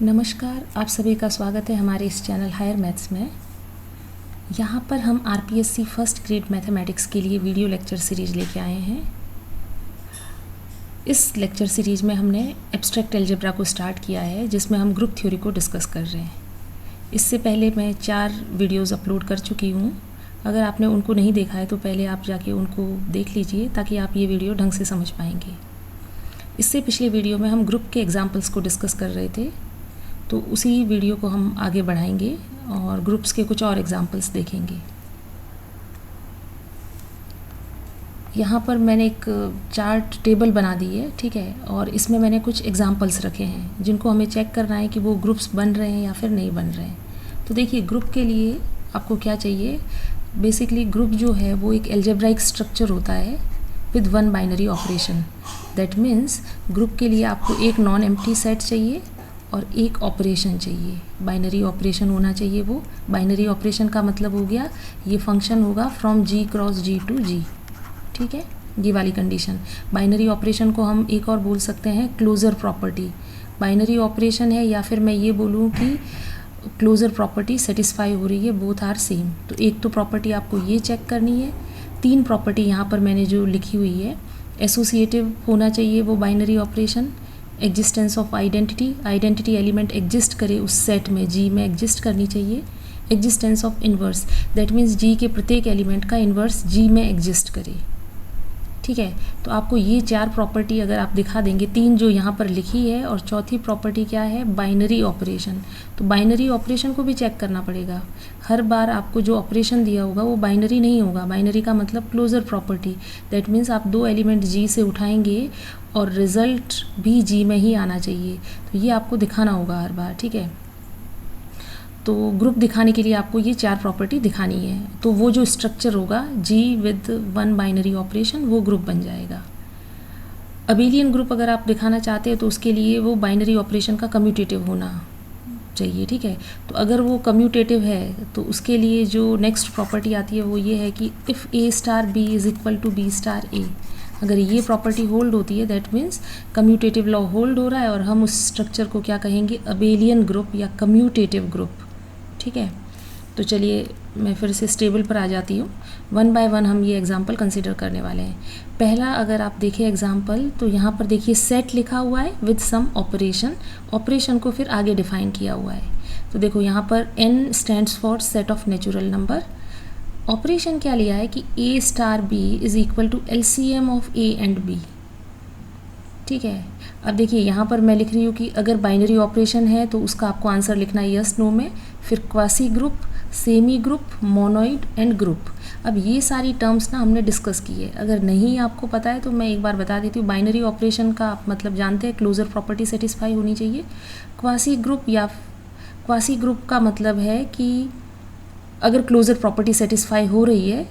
नमस्कार, आप सभी का स्वागत है हमारे इस चैनल हायर मैथ्स में। यहाँ पर हम आरपीएससी फर्स्ट ग्रेड मैथमेटिक्स के लिए वीडियो लेक्चर सीरीज लेके आए हैं। इस लेक्चर सीरीज में हमने एब्स्ट्रैक्ट अलजेब्रा को स्टार्ट किया है, जिसमें हम ग्रुप थ्योरी को डिस्कस कर रहे हैं। इससे पहले मैं 4 वीडियोज़ अपलोड कर चुकी हूँ। अगर आपने उनको नहीं देखा है तो पहले आप जाके उनको देख लीजिए, ताकि आप ये वीडियो ढंग से समझ पाएंगे। इससे पिछले वीडियो में हम ग्रुप के एग्जाम्पल्स को डिस्कस कर रहे थे, तो उसी वीडियो को हम आगे बढ़ाएंगे और ग्रुप्स के कुछ और एग्जाम्पल्स देखेंगे। यहाँ पर मैंने एक चार्ट टेबल बना दी है, ठीक है, और इसमें मैंने कुछ एग्जाम्पल्स रखे हैं जिनको हमें चेक करना है कि वो ग्रुप्स बन रहे हैं या फिर नहीं बन रहे हैं। तो देखिए, ग्रुप के लिए आपको क्या चाहिए। बेसिकली ग्रुप जो है वो एक अलजेब्राइक स्ट्रक्चर होता है with one binary operation. That means group के लिए आपको एक नॉन एम्प्टी सेट चाहिए और एक ऑपरेशन चाहिए। बाइनरी ऑपरेशन होना चाहिए। वो बाइनरी ऑपरेशन का मतलब हो गया, ये फंक्शन होगा from G cross G to G, ठीक है, ये वाली कंडीशन। बाइनरी ऑपरेशन को हम एक और बोल सकते हैं क्लोजर प्रॉपर्टी। बाइनरी ऑपरेशन है, या फिर मैं ये बोलूँ कि क्लोजर प्रॉपर्टी सेटिस्फाई हो रही है, बोथ आर सेम। तो एक तो प्रॉपर्टी आपको ये चेक करनी है। 3 प्रॉपर्टी यहाँ पर मैंने जो लिखी हुई है। एसोसिएटिव होना चाहिए वो binary operation. Existence of identity element exist करे उस सेट में, जी में एग्जिस्ट करनी चाहिए। Existence of inverse, that means G के प्रत्येक एलिमेंट का इन्वर्स जी में एग्जिस्ट करे, ठीक है। तो आपको ये 4 प्रॉपर्टी अगर आप दिखा देंगे, 3 जो यहाँ पर लिखी है, और चौथी प्रॉपर्टी क्या है, बाइनरी ऑपरेशन। तो बाइनरी ऑपरेशन को भी चेक करना पड़ेगा। हर बार आपको जो ऑपरेशन दिया होगा वो बाइनरी नहीं होगा। बाइनरी का मतलब क्लोजर प्रॉपर्टी। दैट मीन्स आप 2 एलिमेंट जी से उठाएंगे और रिजल्ट भी जी में ही आना चाहिए। तो ये आपको दिखाना होगा हर बार, ठीक है। तो ग्रुप दिखाने के लिए आपको ये 4 प्रॉपर्टी दिखानी है। तो वो जो स्ट्रक्चर होगा जी विद वन बाइनरी ऑपरेशन, वो ग्रुप बन जाएगा। अबेलियन ग्रुप अगर आप दिखाना चाहते हैं तो उसके लिए वो बाइनरी ऑपरेशन का कम्यूटेटिव होना चाहिए, ठीक है। तो अगर वो कम्यूटेटिव है तो उसके लिए जो नेक्स्ट प्रॉपर्टी आती है वो ये है कि if A star B is equal to B star A. अगर ये प्रॉपर्टी होल्ड होती है, that means commutative law hold हो रहा है, और हम उस स्ट्रक्चर को क्या कहेंगे, अबेलियन ग्रुप या कम्यूटेटिव ग्रुप, ठीक है। तो चलिए मैं फिर से स्टेबल पर आ जाती हूँ। 1 बाय 1 हम ये एग्जाम्पल कंसिडर करने वाले हैं। पहला अगर आप देखें एग्जाम्पल, तो यहाँ पर देखिए सेट लिखा हुआ है विद सम ऑपरेशन। ऑपरेशन को फिर आगे डिफाइन किया हुआ है। तो देखो यहाँ पर n stands for set of natural number. Operation क्या लिया है कि a star b is equal to LCM of a and b, ठीक है। अब देखिए यहाँ पर मैं लिख रही हूँ कि अगर बाइनरी ऑपरेशन है तो उसका आपको आंसर लिखना है यस नो में, फिर quasi group, semi group, monoid and group. अब ये सारी टर्म्स ना हमने डिस्कस की है। अगर नहीं आपको पता है तो मैं एक बार बता देती हूँ। बाइनरी ऑपरेशन का आप मतलब जानते हैं, क्लोजर प्रॉपर्टी सेटिस्फाई होनी चाहिए। क्वासी ग्रुप का मतलब है कि अगर क्लोजर प्रॉपर्टी सेटिस्फाई हो रही है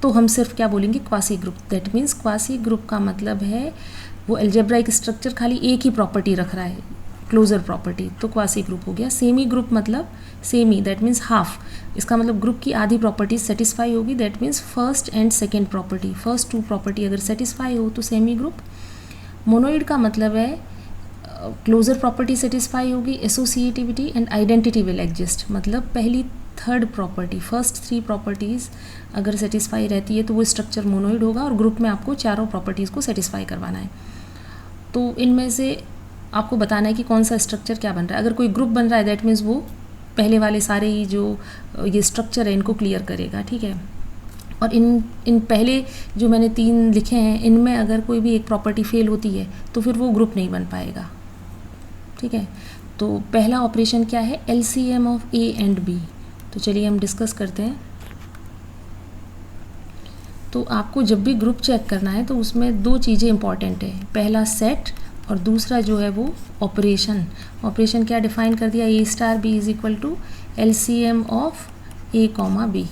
तो हम सिर्फ क्या बोलेंगे, quasi group. That means quasi group का मतलब है वो अलजेब्राइक स्ट्रक्चर खाली एक ही प्रॉपर्टी रख रहा है, क्लोजर प्रॉपर्टी, तो क्वासी ग्रुप हो गया। सेमी ग्रुप मतलब सेमी, दैट मीन्स हाफ। इसका मतलब ग्रुप की आधी प्रॉपर्टी सेटिस्फाई होगी। That means first and second property, first 2 property अगर सेटिस्फाई हो तो सेमी ग्रुप। मोनोइड का मतलब है क्लोजर प्रॉपर्टी सेटिस्फाई होगी, associativity and identity will exist. मतलब पहली 3rd प्रॉपर्टी, फर्स्ट 3 प्रॉपर्टीज़ अगर सेटिस्फाई रहती है तो वो स्ट्रक्चर मोनोइड होगा, और ग्रुप में आपको चारों प्रॉपर्टीज़ को सेटिस्फाई करवाना है। तो इनमें से आपको बताना है कि कौन सा स्ट्रक्चर क्या बन रहा है। अगर कोई ग्रुप बन रहा है, दैट मीन्स वो पहले वाले सारे ही जो ये स्ट्रक्चर है इनको क्लियर करेगा, ठीक है। और इन पहले जो मैंने 3 लिखे हैं, इनमें अगर कोई भी एक प्रॉपर्टी फेल होती है तो फिर वो ग्रुप नहीं बन पाएगा, ठीक है। तो पहला ऑपरेशन क्या है, LCM of A and B। तो चलिए हम डिस्कस करते हैं। तो आपको जब भी ग्रुप चेक करना है तो उसमें 2 चीज़ें इंपॉर्टेंट है। पहला सेट, और दूसरा जो है वो ऑपरेशन। ऑपरेशन क्या डिफाइन कर दिया, A star B is equal to LCM of A comma B।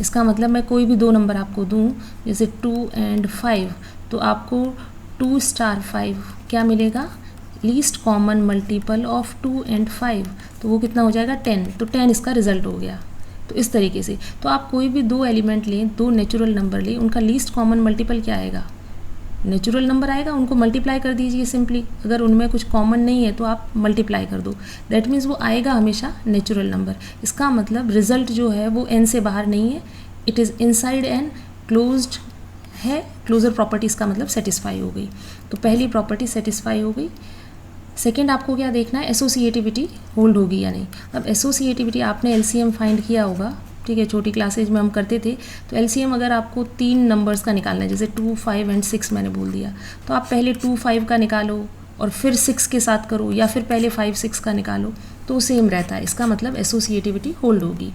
इसका मतलब मैं कोई भी 2 नंबर आपको दूँ, जैसे 2 एंड 5, तो आपको 2 स्टार 5 क्या मिलेगा, least common multiple of 2 and 5, तो वो कितना हो जाएगा, 10। तो 10 इसका रिजल्ट हो गया। तो इस तरीके से तो आप कोई भी 2 एलिमेंट लें, 2 नेचुरल नंबर लें, उनका लीस्ट कॉमन मल्टीपल क्या आएगा, नेचुरल नंबर आएगा उनको मल्टीप्लाई कर दीजिए सिंपली, अगर उनमें कुछ कॉमन नहीं है तो आप मल्टीप्लाई कर दो, दैट मीन्स वो आएगा हमेशा नेचुरल नंबर। इसका मतलब रिजल्ट जो है वो n से बाहर नहीं है, it is inside n, closed है, क्लोजर प्रॉपर्टी इसका मतलब सेटिस्फाई हो गई। तो पहली प्रॉपर्टी सेटिस्फाई हो गई। सेकेंड आपको क्या देखना है, एसोसिएटिविटी होल्ड होगी या नहीं। अब एसोसिएटिविटी आपने एलसीएम फाइंड किया होगा, ठीक है, छोटी क्लासेज में हम करते थे। तो एलसीएम अगर आपको 3 नंबर्स का निकालना है, जैसे 2, 5 एंड 6 मैंने बोल दिया, तो आप पहले 2, 5 का निकालो और फिर 6 के साथ करो, या फिर पहले 5, 6 का निकालो, तो सेम रहता है। इसका मतलब एसोसिएटिविटी होल्ड होगी।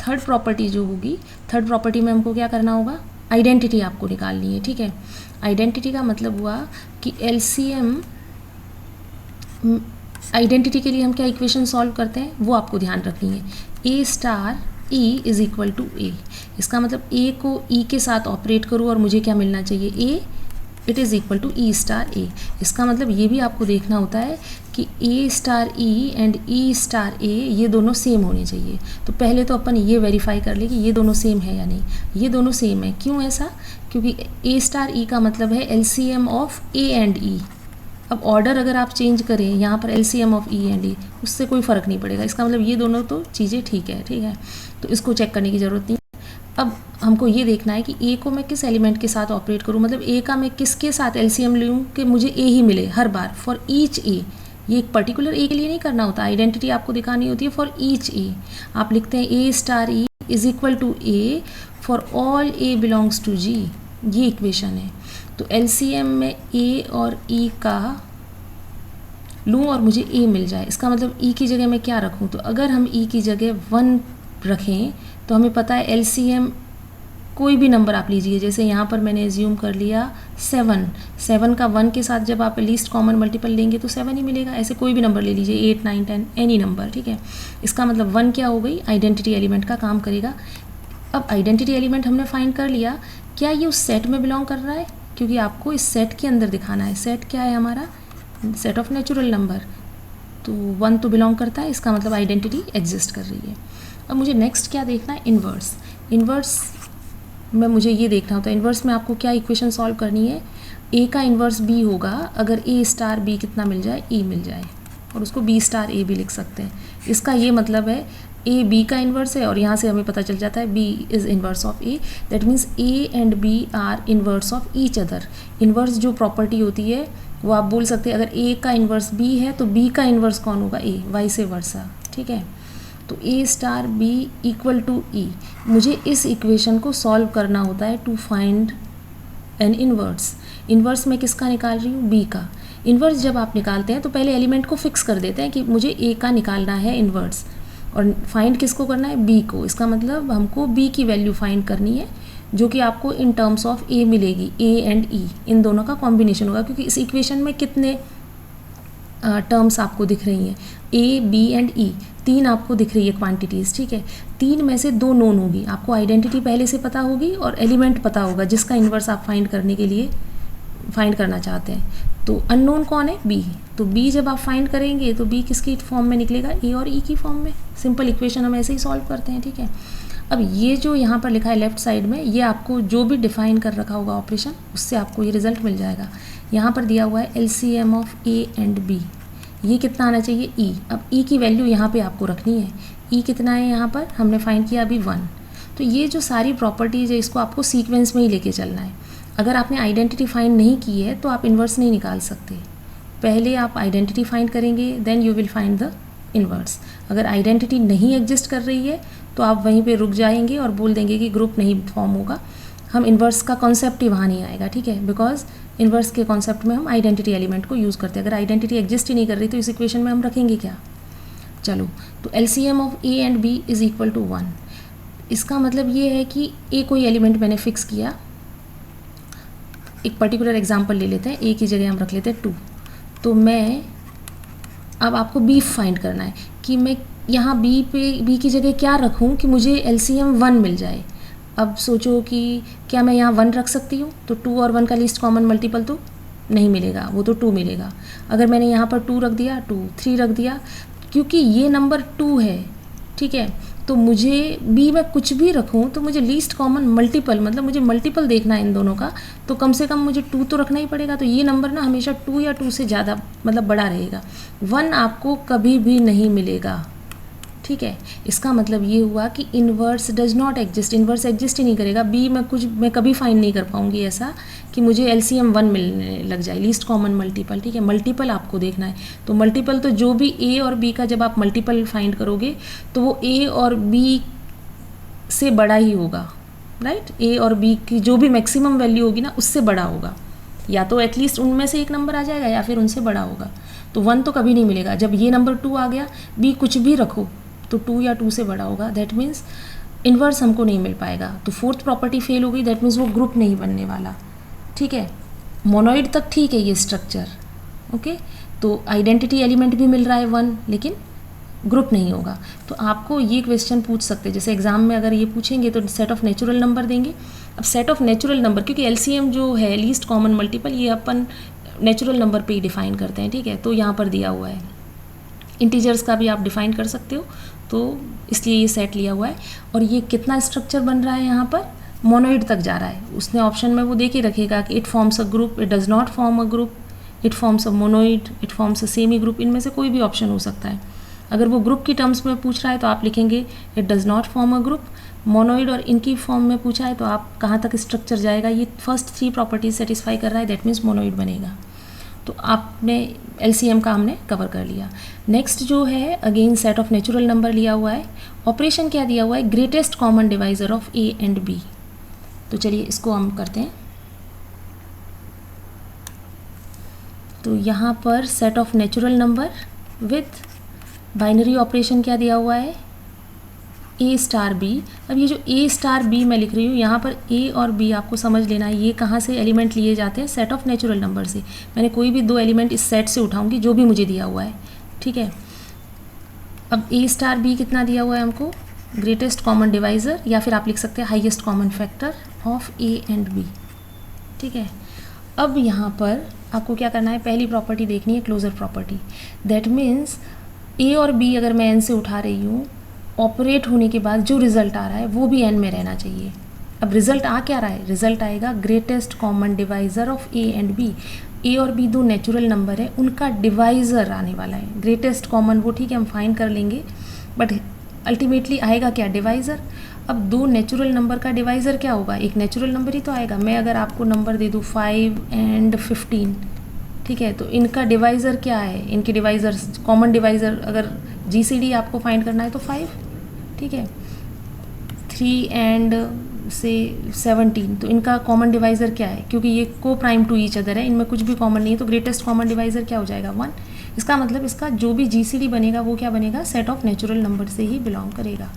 थर्ड प्रॉपर्टी जो होगी, थर्ड प्रॉपर्टी में हमको क्या करना होगा, आइडेंटिटी आपको निकालनी है, ठीक है। आइडेंटिटी का मतलब हुआ कि एलसीएम, आइडेंटिटी के लिए हम क्या इक्वेशन सॉल्व करते हैं वो आपको ध्यान रखनी है। A star E is equal to A, इसका मतलब ए को E के साथ ऑपरेट करूँ और मुझे क्या मिलना चाहिए, A, it is equal to E star A. इसका मतलब ये भी आपको देखना होता है कि A star E and E star A ये दोनों सेम होने चाहिए। तो पहले तो अपन ये वेरीफाई कर ले कि ये दोनों सेम है या नहीं। ये दोनों सेम है, क्यों ऐसा, क्योंकि ए स्टार E का मतलब है LCM of A and E। अब ऑर्डर अगर आप चेंज करें यहाँ पर एलसीएम ऑफ ई एंड ई, उससे कोई फ़र्क नहीं पड़ेगा। इसका मतलब ये दोनों तो चीज़ें ठीक है, ठीक है, तो इसको चेक करने की ज़रूरत नहीं। अब हमको ये देखना है कि ए को मैं किस एलिमेंट के साथ ऑपरेट करूँ, मतलब ए का मैं किसके साथ एलसीएम लूँ कि मुझे ए ही मिले हर बार, फॉर ईच ए। ये एक पर्टिकुलर ए के लिए नहीं करना होता, आइडेंटिटी आपको दिखानी होती है फॉर ईच ए। आप लिखते हैं A star E is equal to A for all A belongs to G, ये इक्वेशन है। तो एलसीएम में ए और ई का लूँ और मुझे ए मिल जाए, इसका मतलब ई की जगह मैं क्या रखूँ, तो अगर हम ई की जगह 1 रखें तो हमें पता है एलसीएम कोई भी नंबर आप लीजिए, जैसे यहाँ पर मैंने एज्यूम कर लिया 7 का 1 के साथ जब आप लीस्ट कॉमन मल्टीपल लेंगे तो 7 ही मिलेगा। ऐसे कोई भी नंबर ले लीजिए, 8, 9, 10, एनी नंबर, ठीक है। इसका मतलब 1 क्या हो गई, आइडेंटिटी एलिमेंट का काम करेगा। अब आइडेंटिटी एलिमेंट हमने फाइंड कर लिया, क्या ये उस सेट में बिलोंग कर रहा है, क्योंकि आपको इस सेट के अंदर दिखाना है। सेट क्या है हमारा, सेट ऑफ नेचुरल नंबर, तो 1 तो बिलोंग करता है, इसका मतलब आइडेंटिटी एग्जिस्ट कर रही है। अब मुझे नेक्स्ट क्या देखना है, इन्वर्स। इन्वर्स में मुझे ये देखना होता है, इन्वर्स में आपको क्या इक्वेशन सॉल्व करनी है, ए का इन्वर्स बी होगा अगर ए स्टार बी कितना मिल जाए, ई मिल जाए, और उसको बी स्टार ए भी लिख सकते हैं। इसका ये मतलब है ए बी का इन्वर्स है, और यहाँ से हमें पता चल जाता है B is inverse of A, that means A and B are inverse of each other. Inverse जो प्रॉपर्टी होती है वो आप बोल सकते हैं, अगर ए का इन्वर्स बी है तो बी का इन्वर्स कौन होगा, ए, वाइस वर्सा, ठीक है। तो A star B equal to E, मुझे इस इक्वेशन को सॉल्व करना होता है to find an inverse. Inverse में किसका निकाल रही हूँ, बी का। इन्वर्स जब आप निकालते हैं तो पहले एलिमेंट को फिक्स कर देते हैं कि मुझे ए का निकालना है इन्वर्स, और फाइंड किसको करना है, बी को। इसका मतलब हमको बी की वैल्यू फाइंड करनी है, जो कि आपको इन टर्म्स ऑफ ए मिलेगी, ए एंड ई, इन दोनों का कॉम्बिनेशन होगा, क्योंकि इस इक्वेशन में कितने टर्म्स आपको दिख रही हैं, ए, बी एंड ई, 3 आपको दिख रही है क्वांटिटीज़, ठीक है। 3 में से 2 नोन होगी, आपको आइडेंटिटी पहले से पता होगी और एलिमेंट पता होगा जिसका इन्वर्स आप फाइंड करने के लिए फाइंड करना चाहते हैं। तो अननोन कौन है, बी। तो बी जब आप फाइंड करेंगे तो बी किसकी फॉर्म में निकलेगा, ए और ई की फॉर्म में। सिंपल इक्वेशन हम ऐसे ही सॉल्व करते हैं, ठीक है। अब ये जो यहाँ पर लिखा है लेफ्ट साइड में, ये आपको जो भी डिफाइन कर रखा होगा ऑपरेशन, उससे आपको ये रिजल्ट मिल जाएगा। यहाँ पर दिया हुआ है LCM of A and B, ये कितना आना चाहिए, ई। अब ई की वैल्यू यहाँ पे आपको रखनी है, ई कितना है यहाँ पर हमने फाइंड किया अभी 1। तो ये जो सारी प्रॉपर्टीज़ है इसको आपको सीक्वेंस में ही लेके चलना है। अगर आपने आइडेंटिटी फाइंड नहीं की है तो आप इन्वर्स नहीं निकाल सकते, पहले आप आइडेंटिटी फाइंड करेंगे, then you will find the inverse. अगर आइडेंटिटी नहीं एग्जिस्ट कर रही है तो आप वहीं पे रुक जाएंगे और बोल देंगे कि ग्रुप नहीं फॉर्म होगा, हम इन्वर्स का कॉन्सेप्ट ही वहाँ नहीं आएगा, ठीक है। बिकॉज इन्वर्स के कॉन्सेप्ट में हम आइडेंटिटी एलिमेंट को यूज़ करते हैं। अगर आइडेंटिटी एग्जिस्ट ही नहीं कर रही तो इस इक्वेशन में हम रखेंगे क्या। चलो, तो LCM of A and B is equal to 1। इसका मतलब ये है कि ए कोई एलिमेंट मैंने फिक्स किया, एक पर्टिकुलर एग्जाम्पल ले लेते हैं, ए की जगह हम रख लेते हैं 2। तो मैं, अब आपको बी फाइंड करना है कि मैं यहाँ बी की जगह क्या रखूँ कि मुझे एलसीएम 1 मिल जाए। अब सोचो कि क्या मैं यहाँ 1 रख सकती हूँ, तो 2 और 1 का लीस्ट कॉमन मल्टीपल तो नहीं मिलेगा, वो तो 2 मिलेगा। अगर मैंने यहाँ पर 2 रख दिया, 2, 3 रख दिया, क्योंकि ये नंबर 2 है, ठीक है, तो मुझे बी में कुछ भी रखूँ तो मुझे लीस्ट कॉमन मल्टीपल, मतलब मुझे मल्टीपल देखना है इन दोनों का, तो कम से कम मुझे 2 तो रखना ही पड़ेगा। तो ये नंबर ना हमेशा 2 या 2 से ज़्यादा मतलब बड़ा रहेगा। 1 आपको कभी भी नहीं मिलेगा, ठीक है। इसका मतलब ये हुआ कि inverse does not exist, inverse exist ही नहीं करेगा। बी में कुछ मैं कभी फाइंड नहीं कर पाऊंगी ऐसा कि मुझे एलसीएम 1 मिलने लग जाए, लीस्ट कॉमन मल्टीपल, ठीक है। मल्टीपल आपको देखना है, तो मल्टीपल तो जो भी ए और बी का जब आप मल्टीपल फाइंड करोगे तो वो ए और बी से बड़ा ही होगा, राइट। ए और बी की जो भी मैक्सिमम वैल्यू होगी ना उससे बड़ा होगा, या तो एटलीस्ट उनमें से एक नंबर आ जाएगा या फिर उनसे बड़ा होगा। तो 1 तो कभी नहीं मिलेगा। जब ये नंबर 2 आ गया, बी कुछ भी रखो तो 2 या 2 से बड़ा होगा, दैट मीन्स इन्वर्स हमको नहीं मिल पाएगा। तो फोर्थ प्रॉपर्टी फेल हो गई, दैट मीन्स वो ग्रुप नहीं बनने वाला, ठीक है। मोनोइड तक ठीक है ये स्ट्रक्चर, ओके। तो आइडेंटिटी एलिमेंट भी मिल रहा है 1, लेकिन ग्रुप नहीं होगा। तो आपको ये क्वेश्चन पूछ सकते हैं, जैसे एग्जाम में अगर ये पूछेंगे तो सेट ऑफ नेचुरल नंबर देंगे। अब सेट ऑफ नेचुरल नंबर, क्योंकि एलसीएम जो है लीस्ट कॉमन मल्टीपल, ये अपन नेचुरल नंबर पे ही डिफाइन करते हैं, ठीक है। तो यहाँ पर दिया हुआ है, इंटीजर्स का भी आप डिफाइन कर सकते हो, तो इसलिए ये सेट लिया हुआ है। और ये कितना स्ट्रक्चर बन रहा है यहाँ पर, मोनोइड तक जा रहा है। उसने ऑप्शन में वो दे के रखेगा कि it forms a group, it does not form a group, it forms a monoid, it forms a semi group, इनमें से कोई भी ऑप्शन हो सकता है। अगर वो ग्रुप की टर्म्स में पूछ रहा है तो आप लिखेंगे it does not form a group. Monoid और इनकी फॉर्म में पूछा है तो आप कहाँ तक स्ट्रक्चर जाएगा, ये फर्स्ट 3 प्रॉपर्टीज सेटिस्फाई कर रहा है, दैट मीन्स मोनोइड बनेगा। तो आपने एलसीएम का हमने कवर कर लिया। नेक्स्ट जो है again set of natural number लिया हुआ है। ऑपरेशन क्या दिया हुआ है, greatest common divisor of A and B. तो चलिए इसको हम करते हैं। तो यहाँ पर set of natural number with binary operation क्या दिया हुआ है, ए स्टार बी। अब ये जो ए स्टार बी मैं लिख रही हूँ, यहाँ पर ए और बी आपको समझ लेना है ये कहाँ से एलिमेंट लिए जाते हैं, सेट ऑफ नेचुरल नंबर से। मैंने कोई भी 2 एलिमेंट इस सेट से उठाऊंगी जो भी मुझे दिया हुआ है, ठीक है। अब ए स्टार बी कितना दिया हुआ है हमको, ग्रेटेस्ट कॉमन डिवाइज़र, या फिर आप लिख सकते हैं highest common factor of A and B, ठीक है। अब यहाँ पर आपको क्या करना है, पहली प्रॉपर्टी देखनी है क्लोजर प्रॉपर्टी। दैट मीन्स ए और बी अगर मैं एन से उठा रही हूँ, ऑपरेट होने के बाद जो रिजल्ट आ रहा है वो भी एन में रहना चाहिए। अब रिजल्ट आ क्या रहा है, रिजल्ट आएगा greatest common divisor of A and B. A और बी 2 नेचुरल नंबर है, उनका डिवाइज़र आने वाला है। ग्रेटेस्ट कॉमन वो ठीक है हम फाइंड कर लेंगे, बट अल्टीमेटली आएगा क्या, डिवाइज़र। अब 2 नेचुरल नंबर का डिवाइज़र क्या होगा, एक नेचुरल नंबर ही तो आएगा। मैं अगर आपको नंबर दे दूँ 5 एंड 15, ठीक है, तो इनका डिवाइज़र क्या है, इनके डिवाइज़र कॉमन डिवाइज़र अगर जीसीडी आपको फाइंड करना है तो 5, ठीक है। 3 एंड से 17, तो इनका कॉमन डिवाइज़र क्या है, क्योंकि ये को प्राइम टू ईच अदर है, इनमें कुछ भी कॉमन नहीं है, तो ग्रेटेस्ट कॉमन डिवाइज़र क्या हो जाएगा 1। इसका मतलब इसका जो भी जीसीडी बनेगा वो क्या बनेगा, सेट ऑफ नेचुरल नंबर से ही बिलोंग करेगा,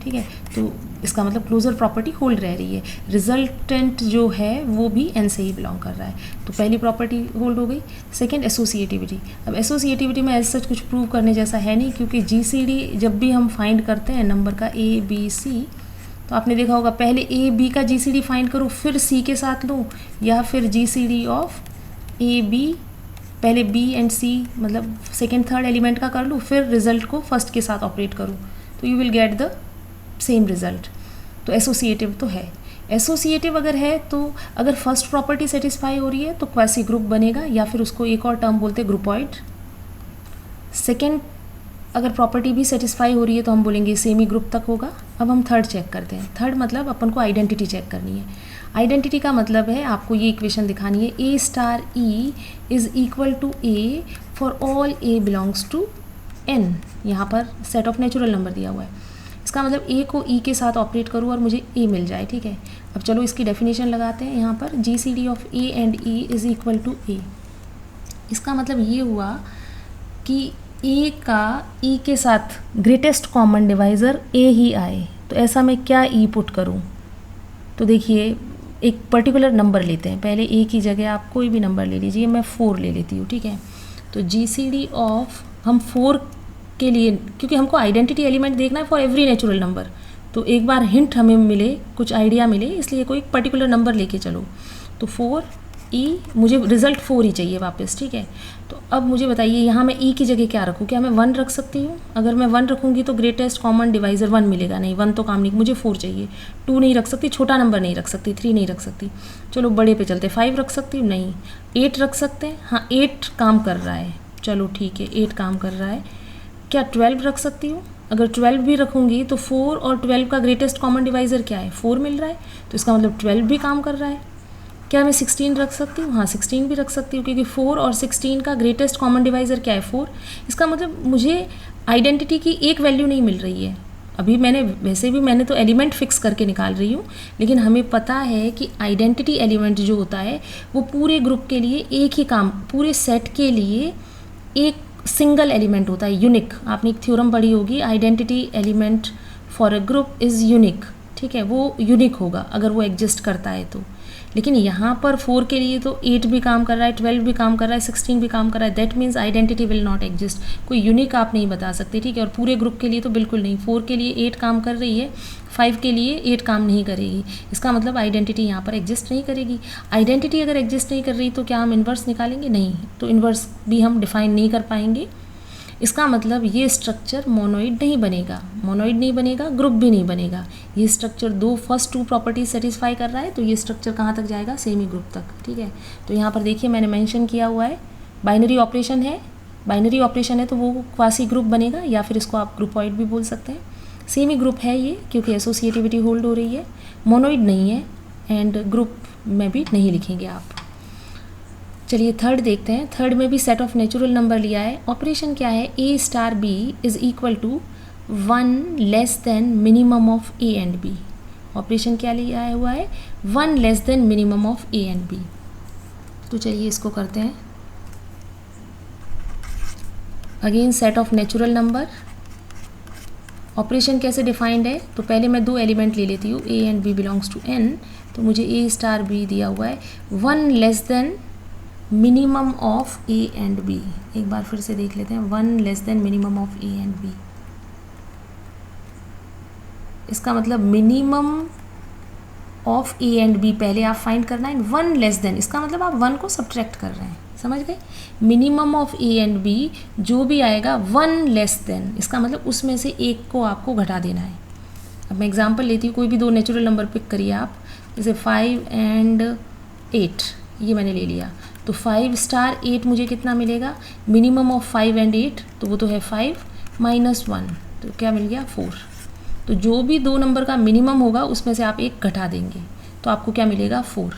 ठीक है। तो इसका मतलब क्लोजर प्रॉपर्टी होल्ड रह रही है, रिजल्टेंट जो है वो भी एन से ही बिलोंग कर रहा है। तो पहली प्रॉपर्टी होल्ड हो गई। Second associativity. अब एसोसिएटिविटी में ऐसा कुछ प्रूव करने जैसा है नहीं, क्योंकि जीसीडी जब भी हम फाइंड करते हैं नंबर का ए बी सी, तो आपने देखा होगा पहले ए बी का जीसीडी फाइंड करूँ फिर सी के साथ लूँ, या फिर जीसीडी ऑफ ए बी पहले बी एंड सी मतलब सेकेंड थर्ड एलिमेंट का कर लूँ, फिर रिजल्ट को फर्स्ट के साथ ऑपरेट करूँ, तो you will get the same result. तो एसोसिएटिव तो है। एसोसिएटिव अगर है तो अगर फर्स्ट प्रॉपर्टी सेटिस्फाई हो रही है तो क्वासी ग्रुप बनेगा, या फिर उसको एक और टर्म बोलते हैं ग्रुपॉइड। सेकेंड अगर प्रॉपर्टी भी सेटिस्फाई हो रही है तो हम बोलेंगे सेमी ग्रुप तक होगा। अब हम थर्ड चेक करते हैं। थर्ड मतलब अपन को आइडेंटिटी चेक करनी है। आइडेंटिटी का मतलब है आपको ये इक्वेशन दिखानी है, A star E is equal to A for all A belongs to N. यहाँ पर सेट ऑफ नेचुरल नंबर दिया हुआ है, इसका मतलब ए को ई के साथ ऑपरेट करूँ और मुझे ए मिल जाए, ठीक है। अब चलो इसकी डेफिनेशन लगाते हैं। यहाँ पर G C D of A and E is equal to A. इसका मतलब ये हुआ कि ए का ई के साथ ग्रेटेस्ट कॉमन डिवाइज़र ए ही आए, तो ऐसा मैं क्या ई पुट करूँ। तो देखिए एक पर्टिकुलर नंबर लेते हैं, पहले ए की जगह आप कोई भी नंबर ले लीजिए, मैं 4 ले लेती हूँ, ठीक है। तो जी सी डी ऑफ हम 4 के लिए, क्योंकि हमको आइडेंटिटी एलिमेंट देखना है फॉर एवरी नेचुरल नंबर, तो एक बार हिंट हमें मिले, कुछ आइडिया मिले, इसलिए कोई पर्टिकुलर नंबर लेके चलो। तो 4 ई, मुझे रिज़ल्ट 4 ही चाहिए वापस, ठीक है। तो अब मुझे बताइए यहाँ मैं ई की जगह क्या रखूँ, क्या मैं 1 रख सकती हूँ? अगर मैं 1 रखूँगी तो ग्रेटेस्ट कॉमन डिवाइज़र 1 मिलेगा, नहीं 1 तो काम नहीं, मुझे 4 चाहिए। 2 नहीं रख सकती, छोटा नंबर नहीं रख सकती, 3 नहीं रख सकती, चलो बड़े पे चलते, 5 रख सकती हूँ, नहीं। 8 रख सकते हैं, हाँ 8 काम कर रहा है, चलो ठीक है 8 काम कर रहा है। क्या 12 रख सकती हूँ? अगर 12 भी रखूँगी तो 4 और 12 का ग्रेटेस्ट कॉमन डिवाइज़र क्या है, 4 मिल रहा है, तो इसका मतलब 12 भी काम कर रहा है। क्या मैं 16 रख सकती हूँ? हाँ 16 भी रख सकती हूँ, क्योंकि 4 और 16 का ग्रेटेस्ट कॉमन डिवाइज़र क्या है, 4। इसका मतलब मुझे आइडेंटिटी की एक वैल्यू नहीं मिल रही है। अभी मैंने तो एलिमेंट फिक्स करके निकाल रही हूँ, लेकिन हमें पता है कि आइडेंटिटी एलिमेंट जो होता है वो पूरे ग्रुप के लिए एक ही काम, पूरे सेट के लिए एक सिंगल एलिमेंट होता है, यूनिक। आपने एक थ्योरम पढ़ी होगी, identity element for a group is unique, ठीक है, वो यूनिक होगा अगर वो एग्जिस्ट करता है तो। लेकिन यहाँ पर 4 के लिए तो 8 भी काम कर रहा है, 12 भी काम कर रहा है, 16 भी काम कर रहा है, that means identity will not exist. कोई यूनिक आप नहीं बता सकते, ठीक है। और पूरे ग्रुप के लिए तो बिल्कुल नहीं, 4 के लिए 8 काम कर रही है, 5 के लिए 8 काम नहीं करेगी, इसका मतलब आइडेंटिटी यहाँ पर एग्जिस्ट नहीं करेगी। आइडेंटिटी अगर एग्जिस्ट नहीं कर रही तो क्या हम इन्वर्स निकालेंगे? नहीं, तो इन्वर्स भी हम डिफाइन नहीं कर पाएंगे। इसका मतलब ये स्ट्रक्चर मोनोइड नहीं बनेगा, मोनोइड नहीं बनेगा, ग्रुप भी नहीं बनेगा। ये structure first two properties satisfy कर रहा है, तो ये स्ट्रक्चर कहाँ तक जाएगा, सेमी ग्रुप तक, ठीक है। तो यहाँ पर देखिए मैंने मेंशन किया हुआ है, बाइनरी ऑपरेशन है, बाइनरी ऑपरेशन है तो वो क्वासी ग्रुप बनेगा, या फिर इसको आप ग्रुपॉइड भी बोल सकते हैं। सेमी ग्रुप है ये, क्योंकि एसोसिएटिविटी होल्ड हो रही है, मोनोइड नहीं है, एंड ग्रुप में भी नहीं लिखेंगे आप। चलिए थर्ड देखते हैं। थर्ड में भी सेट ऑफ नेचुरल नंबर लिया है। ऑपरेशन क्या है, A star B is equal to 1 less than minimum of A and B. Operation क्या लिया हुआ है, 1 less than minimum of A and B. तो चलिए इसको करते हैं। Again set of natural number. Operation कैसे डिफाइंड है, तो पहले मैं 2 एलिमेंट ले लेती हूँ, A and B belongs to N, तो मुझे ए स्टार बी दिया हुआ है 1 less than minimum of A and B. एक बार फिर से देख लेते हैं, 1 less than minimum of A and B. इसका मतलब minimum of A and B पहले आप फाइंड करना है, 1 लेस देन, इसका मतलब आप 1 को सब्ट्रैक्ट कर रहे हैं, समझ गए। Minimum of A and B जो भी आएगा 1 लेस देन, इसका मतलब उसमें से एक को आपको घटा देना है। अब मैं एग्जांपल लेती हूँ, कोई भी 2 नेचुरल नंबर पिक करिए आप, जैसे 5 एंड 8, ये मैंने ले लिया, तो 5 स्टार 8 मुझे कितना मिलेगा, मिनिमम ऑफ 5 एंड 8, तो वो तो है 5 माइनस 1, तो क्या मिल गया 4। तो जो भी 2 नंबर का मिनिमम होगा उसमें से आप एक घटा देंगे, तो आपको क्या मिलेगा 4।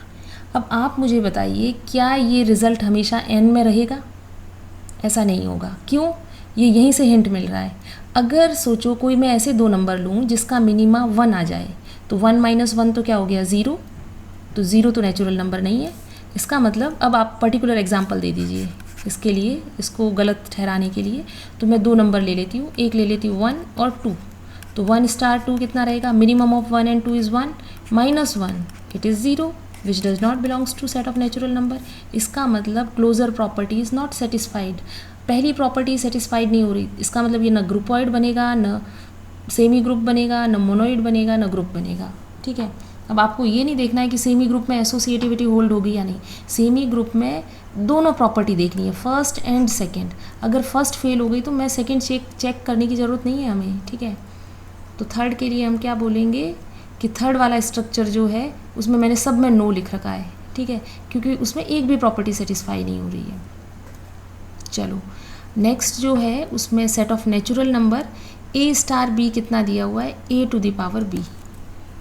अब आप मुझे बताइए, क्या ये रिज़ल्ट हमेशा n में रहेगा? ऐसा नहीं होगा, क्यों? ये यहीं से हिंट मिल रहा है। अगर सोचो कोई मैं ऐसे 2 नंबर लूँ जिसका मिनिमा 1 आ जाए, तो 1 माइनस 1 तो क्या हो गया 0, तो 0 तो नेचुरल नंबर नहीं है। इसका मतलब अब आप पर्टिकुलर एग्जांपल दे दीजिए इसके लिए, इसको गलत ठहराने के लिए। तो मैं 2 नंबर ले लेती हूँ, एक ले लेती हूँ 1 और 2, तो 1 स्टार 2 कितना रहेगा, minimum of 1 and 2 is 1 minus 1, it is 0 which does not belongs to set of natural number. इसका मतलब closure property is not satisfied, पहली प्रॉपर्टी सेटिस्फाइड नहीं हो रही। इसका मतलब ये न ग्रुपॉइड बनेगा, न सेमी ग्रुप बनेगा, न मोनोइड बनेगा, न ग्रुप बनेगा, ठीक है। अब आपको ये नहीं देखना है कि सेमी ग्रुप में एसोसिएटिविटी होल्ड होगी या नहीं, सेमी ग्रुप में दोनों प्रॉपर्टी देखनी है, फर्स्ट एंड सेकंड। अगर फर्स्ट फेल हो गई तो मैं सेकंड चेक करने की ज़रूरत नहीं है हमें, ठीक है। तो थर्ड के लिए हम क्या बोलेंगे कि थर्ड वाला स्ट्रक्चर जो है उसमें मैंने सब में नो लिख रखा है, ठीक है, क्योंकि उसमें एक भी प्रॉपर्टी सेटिस्फाई नहीं हो रही है। चलो नेक्स्ट जो है उसमें set of natural number, A star B कितना दिया हुआ है, A to the power B.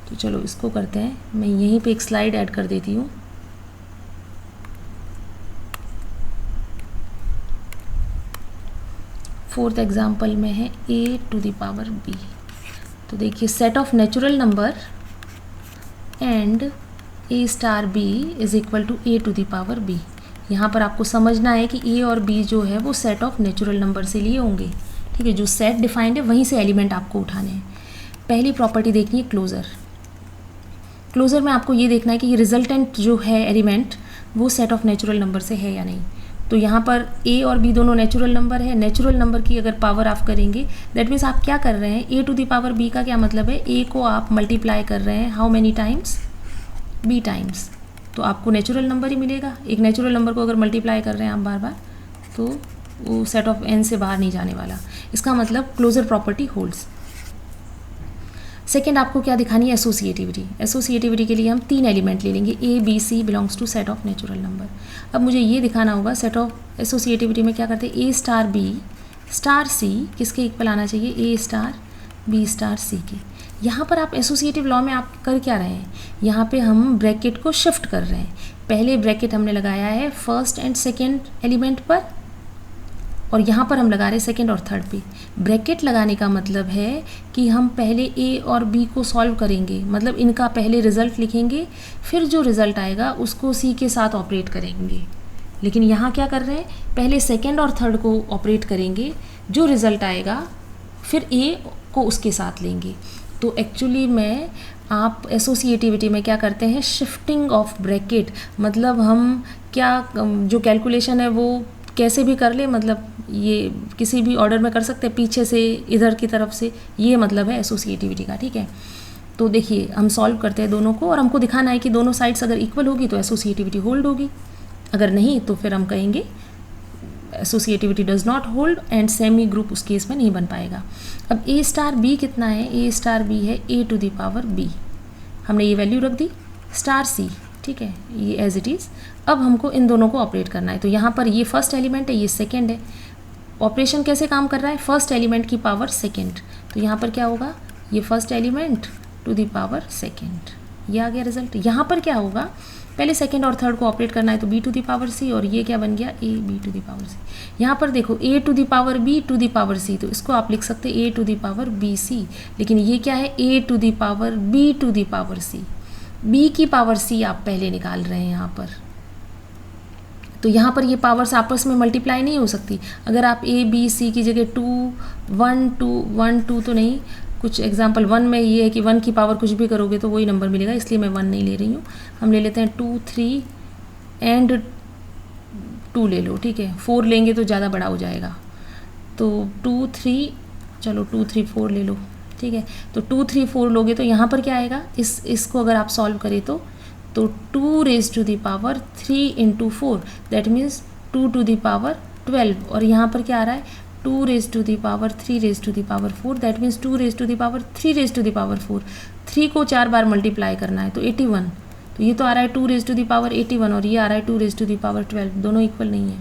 तो चलो इसको करते हैं, मैं यहीं पे एक स्लाइड ऐड कर देती हूँ। फोर्थ एग्जाम्पल में है A to the power B. तो देखिए set of natural number and A star B is equal to A to the power B. यहाँ पर आपको समझना है कि ए और बी जो है वो सेट ऑफ नेचुरल नंबर से लिए होंगे, ठीक है। जो सेट डिफाइंड है वहीं से एलिमेंट आपको उठाने हैं। पहली प्रॉपर्टी देखनी है क्लोजर। क्लोजर में आपको ये देखना है कि ये रिजल्टेंट जो है एलिमेंट वो सेट ऑफ नेचुरल नंबर से है या नहीं। तो यहाँ पर ए और बी दोनों नेचुरल नंबर है, नेचुरल नंबर की अगर पावर आप करेंगे दैट मीन्स आप क्या कर रहे हैं, A to the power B का क्या मतलब है, ए को आप मल्टीप्लाई कर रहे हैं how many times, B times. तो आपको नेचुरल नंबर ही मिलेगा। एक नेचुरल नंबर को अगर मल्टीप्लाई कर रहे हैं आप बार बार तो वो सेट ऑफ n से बाहर नहीं जाने वाला। इसका मतलब क्लोजर प्रॉपर्टी होल्ड्स। सेकेंड आपको क्या दिखानी है, एसोसिएटिविटी। एसोसिएटिविटी के लिए हम 3 एलिमेंट ले लेंगे, A B C belongs to set of natural number. अब मुझे ये दिखाना होगा सेट ऑफ एसोसिएटिविटी में क्या करते हैं, ए स्टार बी स्टार सी किसके इक्वल आना चाहिए, ए स्टार बी स्टार सी के। यहाँ पर आप एसोसिएटिव लॉ में आप कर क्या रहे हैं, यहाँ पे हम ब्रैकेट को शिफ्ट कर रहे हैं। पहले ब्रैकेट हमने लगाया है फर्स्ट एंड सेकेंड एलिमेंट पर और यहाँ पर हम लगा रहे हैं सेकेंड और थर्ड पे। ब्रैकेट लगाने का मतलब है कि हम पहले ए और बी को सॉल्व करेंगे, मतलब इनका पहले रिजल्ट लिखेंगे, फिर जो रिजल्ट आएगा उसको सी के साथ ऑपरेट करेंगे। लेकिन यहाँ क्या कर रहे हैं, पहले सेकेंड और थर्ड को ऑपरेट करेंगे, जो रिजल्ट आएगा फिर ए को उसके साथ लेंगे। तो एक्चुअली में आप एसोसिएटिविटी में क्या करते हैं, शिफ्टिंग ऑफ ब्रैकेट, मतलब हम क्या जो कैलकुलेशन है वो कैसे भी कर ले, मतलब ये किसी भी ऑर्डर में कर सकते हैं, पीछे से इधर की तरफ से, ये मतलब है एसोसिएटिविटी का। ठीक है, तो देखिए हम सॉल्व करते हैं दोनों को और हमको दिखाना है कि दोनों साइड्स अगर इक्वल होगी तो एसोसिएटिविटी होल्ड होगी, अगर नहीं तो फिर हम कहेंगे associativity does not hold and semi group उस केस में नहीं बन पाएगा। अब ए स्टार बी कितना है, ए स्टार बी है A to the power B, हमने ये वैल्यू रख दी, स्टार सी, ठीक है, ये एज इट इज़। अब हमको इन दोनों को ऑपरेट करना है, तो यहाँ पर ये फर्स्ट एलिमेंट है, ये सेकेंड है। ऑपरेशन कैसे काम कर रहा है, फर्स्ट एलिमेंट की पावर सेकेंड, तो यहाँ पर क्या होगा, ये first element to the power second, ये आ गया रिजल्ट। यहाँ पर क्या होगा, पहले सेकेंड और थर्ड को ऑपरेट करना है तो B to the power C, और ये क्या बन गया, A B to the power C. यहाँ पर देखो A to the power B to the power C, तो इसको आप लिख सकते हैं A to the power B C, लेकिन ये क्या है, A to the power B to the power C, B की पावर सी आप पहले निकाल रहे हैं यहाँ पर। तो यहाँ पर ये पावर्स आपस में मल्टीप्लाई नहीं हो सकती। अगर आप ए बी सी की जगह 2 तो नहीं, कुछ एग्जांपल 1 में ये है कि 1 की पावर कुछ भी करोगे तो वही नंबर मिलेगा, इसलिए मैं 1 नहीं ले रही हूँ। हम ले लेते हैं 2 3 एंड 2 ले लो, ठीक है, 4 लेंगे तो ज़्यादा बड़ा हो जाएगा, तो 2 3 चलो 2 3 4 ले लो, ठीक है। तो 2 3 4 लोगे तो यहाँ पर क्या आएगा, इसको अगर आप सॉल्व करें तो 2 raise to the power 3 into 4 that means 2 to the power 12, और यहाँ पर क्या आ रहा है 2 raise to the power 3 raise to the power 4 that means 2 raise to the power 3 raise to the power 4। 3 को 4 बार मल्टीप्लाई करना है तो 81, तो ये तो आ रहा है 2 रेज टू द पावर 81 और ये आ रहा है 2 रेज टू द पावर 12, दोनों इक्वल नहीं है।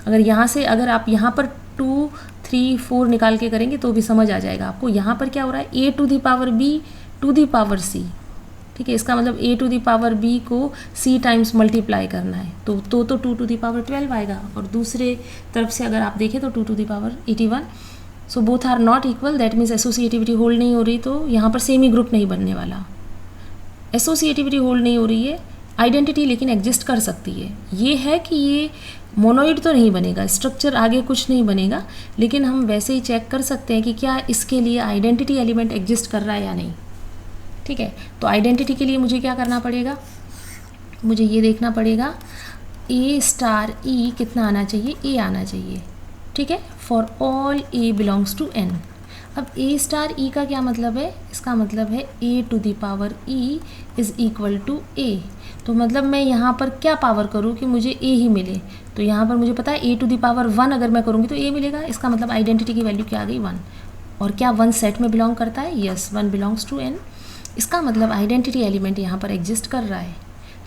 अगर यहाँ से अगर आप यहाँ पर 2 3 4 निकाल के करेंगे तो भी समझ आ जाएगा आपको। यहाँ पर क्या हो रहा है, A to the power B to the power C, ठीक है, इसका मतलब A to the power B को सी टाइम्स मल्टीप्लाई करना है, तो 2 टू द पावर 12 आएगा, और दूसरे तरफ से अगर आप देखें तो 2 to the power 81। So both are not equal, that means associativity hold नहीं हो रही, तो यहाँ पर सेमी ग्रुप नहीं बनने वाला। एसोसिएटिविटी होल्ड नहीं हो रही है, आइडेंटिटी लेकिन एग्जिस्ट कर सकती है। ये है कि ये मोनोइड तो नहीं बनेगा, स्ट्रक्चर आगे कुछ नहीं बनेगा, लेकिन हम वैसे ही चेक कर सकते हैं कि क्या इसके लिए आइडेंटिटी एलिमेंट एग्जिस्ट कर रहा है या नहीं, ठीक है। तो आइडेंटिटी के लिए मुझे क्या करना पड़ेगा, मुझे ये देखना पड़ेगा ए स्टार ई कितना आना चाहिए, ए आना चाहिए, ठीक है, for all A belongs to N. अब ए स्टार ई का क्या मतलब है, इसका मतलब है A to the power E is equal to A, तो मतलब मैं यहाँ पर क्या पावर करूँ कि मुझे ए ही मिले, तो यहाँ पर मुझे पता है ए टू द पावर 1 अगर मैं करूँगी तो ए मिलेगा, इसका मतलब आइडेंटिटी की वैल्यू क्या आ गई 1। और क्या 1 सेट में बिलोंग करता है, यस 1 बिलोंग्स टू एन, इसका मतलब आइडेंटिटी एलिमेंट यहाँ पर एग्जिस्ट कर रहा है,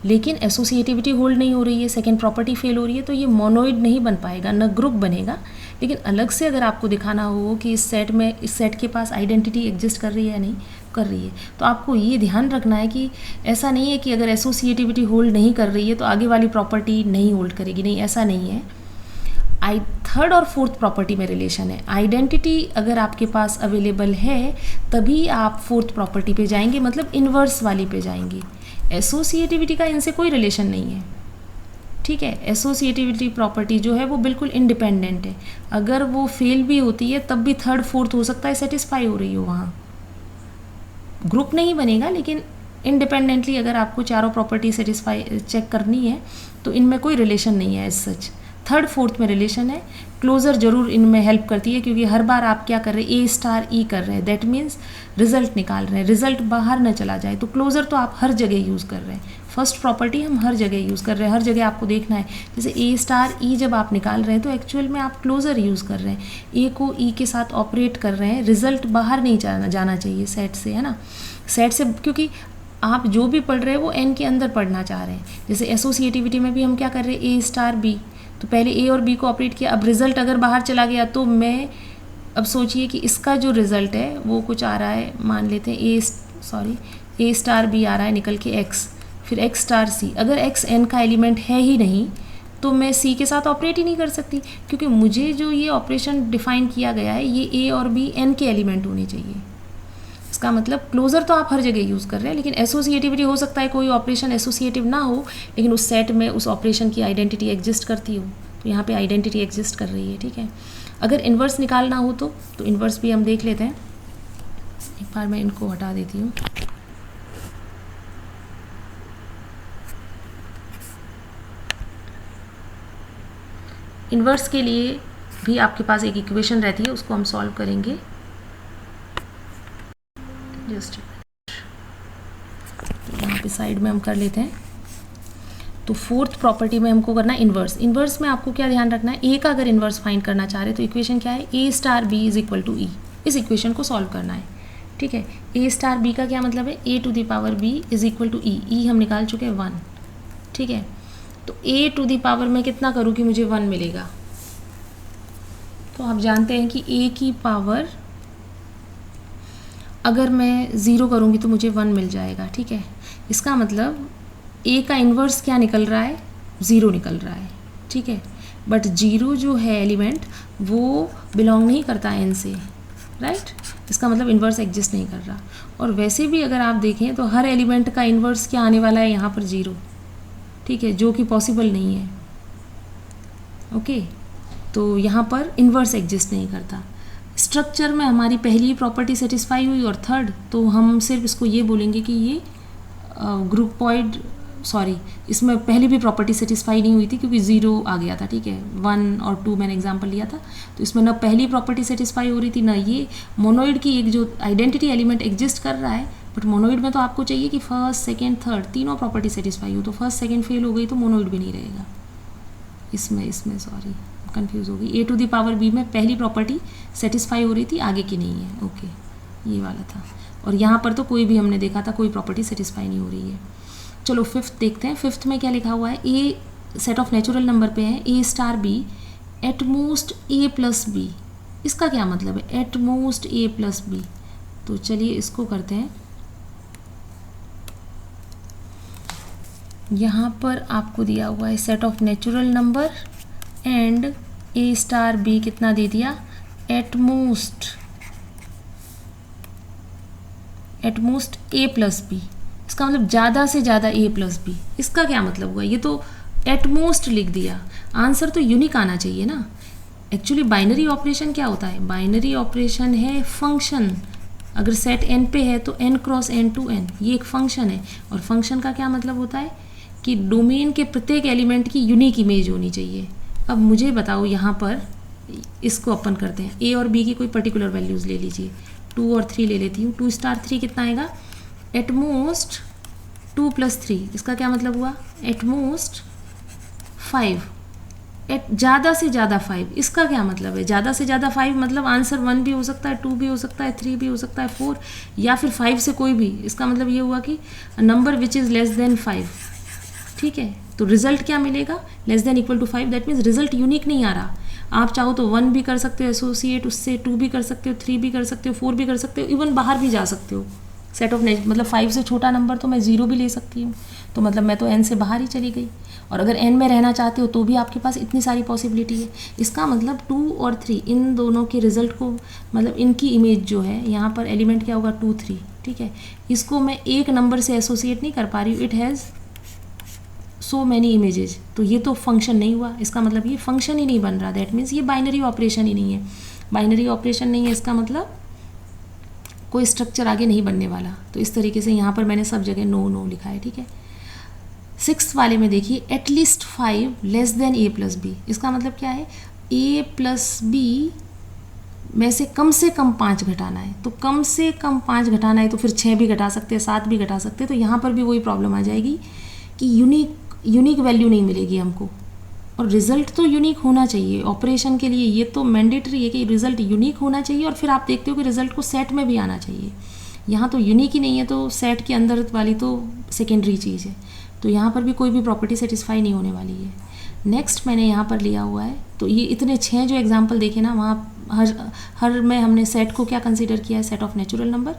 लेकिन एसोसिएटिविटी होल्ड नहीं हो रही है, सेकेंड प्रॉपर्टी फेल हो रही है, तो ये मोनोइड नहीं बन पाएगा, न ग्रुप बनेगा। लेकिन अलग से अगर आपको दिखाना हो कि इस सेट के पास आइडेंटिटी एग्जिस्ट कर रही है या नहीं कर रही है, तो आपको ये ध्यान रखना है कि ऐसा नहीं है कि अगर एसोसिएटिविटी होल्ड नहीं कर रही है तो आगे वाली प्रॉपर्टी नहीं होल्ड करेगी, नहीं, ऐसा नहीं है। थर्ड और फोर्थ प्रॉपर्टी में रिलेशन है, आइडेंटिटी अगर आपके पास अवेलेबल है तभी आप फोर्थ प्रॉपर्टी पे जाएंगे, मतलब इन्वर्स वाली पे जाएंगे। एसोसिएटिविटी का इनसे कोई रिलेशन नहीं है, ठीक है। एसोसिएटिविटी प्रॉपर्टी जो है वो बिल्कुल इंडिपेंडेंट है, अगर वो फेल भी होती है तब भी थर्ड फोर्थ हो सकता है सेटिस्फाई हो रही हो, वहाँ ग्रुप नहीं बनेगा, लेकिन इंडिपेंडेंटली अगर आपको चारों प्रॉपर्टी सेटिस्फाई चेक करनी है तो इनमें कोई रिलेशन नहीं है एज सच। थर्ड फोर्थ में रिलेशन है, क्लोजर जरूर इनमें हेल्प करती है, क्योंकि हर बार आप क्या कर रहे हैं, ए स्टार ई कर रहे हैं, दैट मीन्स रिजल्ट निकाल रहे हैं, रिजल्ट बाहर न चला जाए, तो क्लोजर तो आप हर जगह यूज़ कर रहे हैं, फर्स्ट प्रॉपर्टी हम हर जगह यूज़ कर रहे हैं, हर जगह आपको देखना है। जैसे ए स्टार ई जब आप निकाल रहे हैं तो एक्चुअल में आप क्लोज़र यूज़ कर रहे हैं, ए को ई के साथ ऑपरेट कर रहे हैं, रिजल्ट बाहर नहीं जाना चाहिए सेट से, है ना, सेट से, क्योंकि आप जो भी पढ़ रहे हैं वो एन के अंदर पढ़ना चाह रहे हैं। जैसे एसोसिएटिविटी में भी हम क्या कर रहे हैं, ए स्टार बी, तो पहले ए और बी को ऑपरेट किया, अब रिजल्ट अगर बाहर चला गया तो मैं, अब सोचिए कि इसका जो रिज़ल्ट है वो कुछ आ रहा है, मान लेते हैं ए स्टार बी आ रहा है निकल के एक्स, फिर एक्स स्टार सी, अगर एक्स एन का एलिमेंट है ही नहीं तो मैं सी के साथ ऑपरेट ही नहीं कर सकती, क्योंकि मुझे जो ये ऑपरेशन डिफाइन किया गया है ये ए और बी एन के एलिमेंट होने चाहिए। इसका मतलब क्लोज़र तो आप हर जगह यूज़ कर रहे हैं, लेकिन एसोसिएटिविटी हो सकता है कोई ऑपरेशन एसोसिएटिव ना हो, लेकिन उस सेट में उस ऑपरेशन की आइडेंटिटी एग्जिस्ट करती हो, तो यहाँ पे आइडेंटिटी एग्जिस्ट कर रही है, ठीक है। अगर इन्वर्स निकालना हो तो इन्वर्स भी हम देख लेते हैं। एक बार मैं इनको हटा देती हूँ। इन्वर्स के लिए भी आपके पास एक इक्वेशन रहती है, उसको हम सॉल्व करेंगे। जस्ट यहाँ पे साइड में हम कर लेते हैं। तो फोर्थ प्रॉपर्टी में हमको करना है इन्वर्स। इन्वर्स में आपको क्या ध्यान रखना है, ए का अगर इन्वर्स फाइंड करना चाह रहे तो इक्वेशन क्या है, A star B is equal to E, इस इक्वेशन को सॉल्व करना है, ठीक है। ए स्टार बी का क्या मतलब है, A to the power B is equal to E हम निकाल चुके हैं 1, ठीक है। तो ए टू द पावर में कितना करूँ कि मुझे 1 मिलेगा, तो आप जानते हैं कि ए की पावर अगर मैं 0 करूँगी तो मुझे 1 मिल जाएगा, ठीक है। इसका मतलब ए का इन्वर्स क्या निकल रहा है, 0 निकल रहा है, ठीक है। बट 0 जो है एलिमेंट वो बिलोंग नहीं करता एन से, राइट। इसका मतलब इन्वर्स एग्जिस्ट नहीं कर रहा। और वैसे भी अगर आप देखें तो हर एलिमेंट का इन्वर्स क्या आने वाला है यहाँ पर 0, ठीक है, जो कि पॉसिबल नहीं है, ओके। तो यहाँ पर इन्वर्स एग्जिस्ट नहीं करता। स्ट्रक्चर में हमारी पहली प्रॉपर्टी सेटिस्फाई हुई और थर्ड, तो हम सिर्फ इसको ये बोलेंगे कि ये ग्रुपॉइड, सॉरी इसमें पहली भी प्रॉपर्टी सेटिस्फाई नहीं हुई थी क्योंकि 0 आ गया था, ठीक है। 1 और 2 मैंने एग्जांपल लिया था, तो इसमें ना पहली प्रॉपर्टी सेटिस्फाई हो रही थी ना ये मोनोइड की एक जो आइडेंटिटी एलिमेंट एग्जिस्ट कर रहा है। बट मोनोइड में तो आपको चाहिए कि फर्स्ट सेकेंड थर्ड तीनों प्रॉपर्टी सेटिस्फाई हो, तो फर्स्ट सेकेंड फेल हो गई तो मोनोइड भी नहीं रहेगा। इसमें सॉरी कंफ्यूज हो गई, ए टू द पावर बी में पहली प्रॉपर्टी सेटिस्फाई हो रही थी, आगे की नहीं है, ओके ये वाला था। और यहाँ पर तो कोई भी हमने देखा था कोई प्रॉपर्टी सेटिस्फाई नहीं हो रही है। चलो फिफ्थ देखते हैं। फिफ्थ में क्या लिखा हुआ है, A set of natural number पे है, A star B at most A plus B. इसका क्या मतलब है, at most A plus B. तो चलिए इसको करते हैं। यहाँ पर आपको दिया हुआ है set of natural number and A star B कितना दे दिया, at most A plus B. इसका मतलब ज़्यादा से ज़्यादा ए प्लस बी। इसका क्या मतलब हुआ, ये तो एट मोस्ट लिख दिया, आंसर तो यूनिक आना चाहिए ना। एक्चुअली बाइनरी ऑपरेशन क्या होता है, बाइनरी ऑपरेशन है फंक्शन। अगर सेट एन पे है तो N cross N to N, ये एक फंक्शन है। और फंक्शन का क्या मतलब होता है कि डोमेन के प्रत्येक एलिमेंट की यूनिक इमेज होनी चाहिए। अब मुझे बताओ, यहाँ पर इसको अपन करते हैं, ए और बी की कोई पर्टिकुलर वैल्यूज़ ले लीजिए, 2 और 3 ले लेती हूँ। 2 स्टार 3 कितना आएगा, एट मोस्ट 2 प्लस 3। इसका क्या मतलब हुआ, एट मोस्ट 5, एट ज़्यादा से ज़्यादा 5। इसका क्या मतलब है, ज़्यादा से ज़्यादा 5 मतलब आंसर 1 भी हो सकता है, 2 भी हो सकता है, 3 भी हो सकता है, 4 या फिर 5 से कोई भी। इसका मतलब ये हुआ कि number which is less than 5, ठीक है। तो रिजल्ट क्या मिलेगा, less than equal to 5। That means result unique नहीं आ रहा। आप चाहो तो 1 भी कर सकते हो एसोसिएट उससे, 2 भी कर सकते हो, 3 भी कर सकते हो, 4 भी कर सकते हो, इवन बाहर भी जा सकते हो। सेट ऑफ मतलब 5 से छोटा नंबर तो मैं 0 भी ले सकती हूँ, तो मतलब मैं तो n से बाहर ही चली गई। और अगर n में रहना चाहते हो तो भी आपके पास इतनी सारी पॉसिबिलिटी है। इसका मतलब 2 और 3 इन दोनों के रिजल्ट को, मतलब इनकी इमेज जो है, यहाँ पर एलिमेंट क्या होगा 2 3, ठीक है। इसको मैं एक नंबर से एसोसिएट नहीं कर पा रही हूँ, it has so many images. तो ये तो फंक्शन नहीं हुआ, इसका मतलब ये फंक्शन ही नहीं बन रहा। दैट मीन्स ये बाइनरी ऑपरेशन ही नहीं है। बाइनरी ऑपरेशन नहीं है, इसका मतलब कोई स्ट्रक्चर आगे नहीं बनने वाला। तो इस तरीके से यहाँ पर मैंने सब जगह नो लिखा है, ठीक है। 6th वाले में देखिए, एटलीस्ट 5 लेस देन ए प्लस बी। इसका मतलब क्या है, ए प्लस बी में से कम 5 घटाना है। तो कम से कम 5 घटाना है तो फिर 6 भी घटा सकते हैं, 7 भी घटा सकते हैं। तो यहाँ पर भी वही प्रॉब्लम आ जाएगी कि यूनिक वैल्यू नहीं मिलेगी हमको, और रिज़ल्ट तो यूनिक होना चाहिए ऑपरेशन के लिए। ये तो मैंडेटरी है कि रिज़ल्ट यूनिक होना चाहिए, और फिर आप देखते हो कि रिज़ल्ट को सेट में भी आना चाहिए। यहाँ तो यूनिक ही नहीं है, तो सेट के अंदर वाली तो सेकेंडरी चीज़ है, तो यहाँ पर भी कोई भी प्रॉपर्टी सेटिस्फाई नहीं होने वाली है। नेक्स्ट मैंने यहाँ पर लिया हुआ है, तो ये इतने 6 जो एग्जाम्पल देखे ना, वहाँ हर में हमने सेट को क्या कंसिडर किया है, set of natural number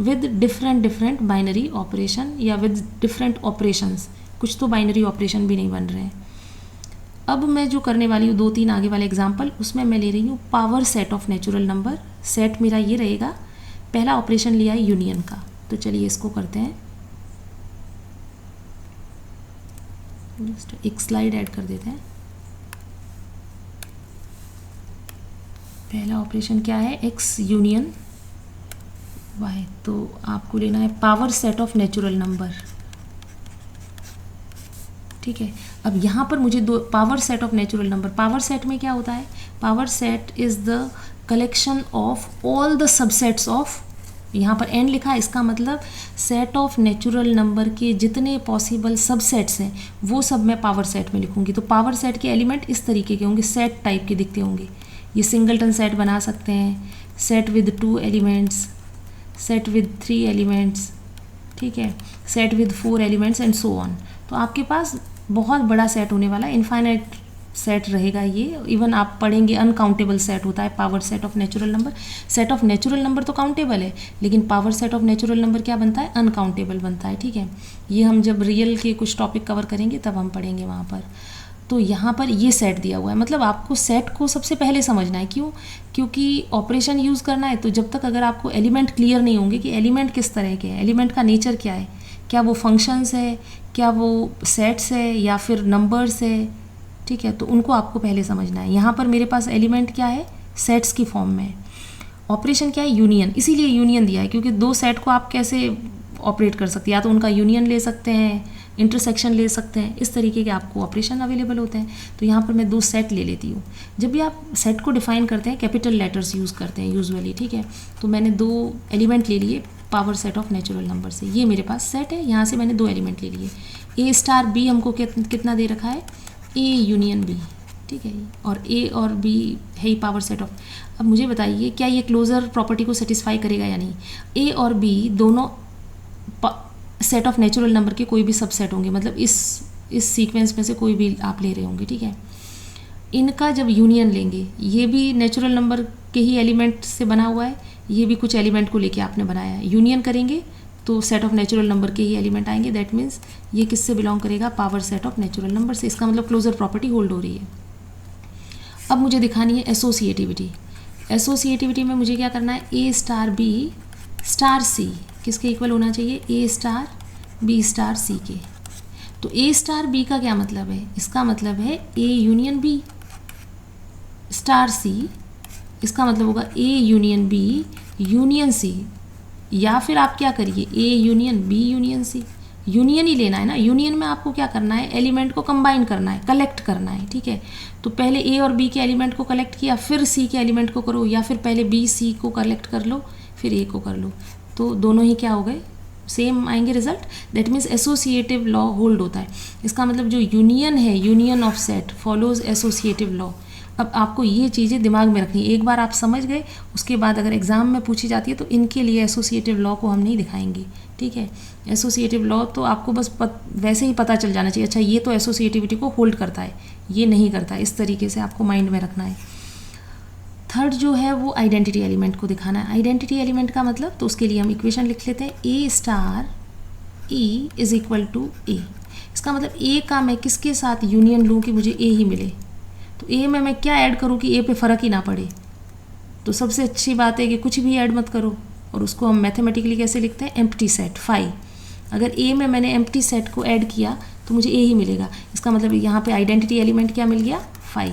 with different binary operation या विद डिफरेंट ऑपरेशंस। कुछ तो बाइनरी ऑपरेशन भी नहीं बन रहे हैं। अब मैं जो करने वाली हूँ 2-3 आगे वाले एग्जाम्पल, उसमें मैं ले रही हूँ power set of natural number. Set मेरा ये रहेगा, पहला ऑपरेशन लिया है यूनियन का, तो चलिए इसको करते हैं। एक स्लाइड ऐड कर देते हैं। पहला ऑपरेशन क्या है, एक्स यूनियन वाई, तो आपको लेना है power set of natural number, ठीक है। अब यहाँ पर मुझे दो power set of natural number, power set में क्या होता है, power set is the collection of all the subsets of, यहाँ पर एन लिखा है, इसका मतलब सेट ऑफ नेचुरल नंबर के जितने पॉसिबल सबसेट्स हैं वो सब मैं पावर सेट में लिखूंगी। तो पावर सेट के एलिमेंट इस तरीके के होंगे, सेट टाइप के दिखते होंगे। ये सिंगलटन सेट बना सकते हैं, set with 2 elements, set with 3 elements, ठीक है, set with 4 elements and so on. तो आपके पास बहुत बड़ा सेट होने वाला है, इनफाइनाइट सेट रहेगा ये। इवन आप पढ़ेंगे अनकाउंटेबल सेट होता है power set of natural number. Set of natural number तो काउंटेबल है, लेकिन power set of natural number क्या बनता है, अनकाउंटेबल बनता है, ठीक है। ये हम जब रियल के कुछ टॉपिक कवर करेंगे तब हम पढ़ेंगे वहाँ पर। तो यहाँ पर ये सेट दिया हुआ है, मतलब आपको सेट को सबसे पहले समझना है। क्यों? क्योंकि ऑपरेशन यूज़ करना है, तो जब तक अगर आपको एलिमेंट क्लियर नहीं होंगे कि एलिमेंट किस तरह के हैं, एलिमेंट का नेचर क्या है, क्या वो फंक्शंस है, क्या वो सेट्स है या फिर नंबर्स है, ठीक है, तो उनको आपको पहले समझना है। यहाँ पर मेरे पास एलिमेंट क्या है, सेट्स की फॉर्म में। ऑपरेशन क्या है, यूनियन, इसीलिए यूनियन दिया है क्योंकि दो सेट को आप कैसे ऑपरेट कर सकते हैं, या तो उनका यूनियन ले सकते हैं, इंटरसेक्शन ले सकते हैं, इस तरीके के आपको ऑपरेशन अवेलेबल होते हैं। तो यहाँ पर मैं 2 सेट ले लेती हूँ। जब भी आप सेट को डिफाइन करते हैं कैपिटल लेटर्स यूज़ करते हैं यूजुअली, ठीक है। तो मैंने 2 एलिमेंट ले लिए power set of natural number से, ये मेरे पास सेट है, यहाँ से मैंने 2 एलिमेंट ले लिए। ए स्टार बी हमको कितना दे रखा है, ए यूनियन बी, ठीक है, और ए और बी है ही पावर सेट ऑफ। अब मुझे बताइए क्या ये क्लोजर प्रॉपर्टी को सेटिस्फाई करेगा या नहीं। ए और बी दोनों सेट ऑफ नेचुरल नंबर के कोई भी सबसेट होंगे, मतलब इस सीक्वेंस में से कोई भी आप ले रहे होंगे, ठीक है। इनका जब यूनियन लेंगे, ये भी नेचुरल नंबर के ही एलिमेंट से बना हुआ है, ये भी कुछ एलिमेंट को लेके आपने बनाया है, यूनियन करेंगे तो सेट ऑफ नेचुरल नंबर के ही एलिमेंट आएंगे। दैट मीन्स ये किससे बिलोंग करेगा, power set of natural number से। इसका मतलब क्लोजर प्रॉपर्टी होल्ड हो रही है। अब मुझे दिखानी है एसोसिएटिविटी। एसोसिएटिविटी में मुझे क्या करना है, ए स्टार बी स्टार सी किसके इक्वल होना चाहिए, ए स्टार बी स्टार सी के। तो ए स्टार बी का क्या मतलब है, इसका मतलब है A union B star C, इसका मतलब होगा A union B union C, या फिर आप क्या करिए A union B union C. Union ही लेना है ना, यूनियन में आपको क्या करना है, एलिमेंट को कंबाइन करना है, कलेक्ट करना है, ठीक है। तो पहले ए और बी के एलिमेंट को कलेक्ट किया, फिर सी के एलिमेंट को करो, या फिर पहले बी सी को कलेक्ट कर लो फिर ए को कर लो, तो दोनों ही क्या हो गए, सेम आएंगे result. That means associative law hold होता है। इसका मतलब जो यूनियन है, union of set follows associative law. अब आपको ये चीज़ें दिमाग में रखनी है, एक बार आप समझ गए उसके बाद अगर एग्ज़ाम में पूछी जाती है तो इनके लिए एसोसिएटिव लॉ को हम नहीं दिखाएंगे, ठीक है। एसोसिएटिव लॉ तो आपको बस वैसे ही पता चल जाना चाहिए, अच्छा ये तो एसोसिएटिविटी को होल्ड करता है, ये नहीं करता है, इस तरीके से आपको माइंड में रखना है। थर्ड जो है वो आइडेंटिटी एलिमेंट को दिखाना है। आइडेंटिटी एलिमेंट का मतलब, तो उसके लिए हम इक्वेशन लिख लेते हैं, A star E is equal to A. इसका मतलब ए का मैं किसके साथ यूनियन लूँ कि मुझे ए ही मिले, तो ए में मैं क्या ऐड करूँ कि ए पे फ़र्क ही ना पड़े। तो सबसे अच्छी बात है कि कुछ भी ऐड मत करो, और उसको हम मैथमेटिकली कैसे लिखते हैं, एम्प्टी सेट फाई। अगर ए में मैंने एम्प्टी सेट को ऐड किया तो मुझे ए ही मिलेगा। इसका मतलब यहाँ पे आइडेंटिटी एलिमेंट क्या मिल गया, फाई।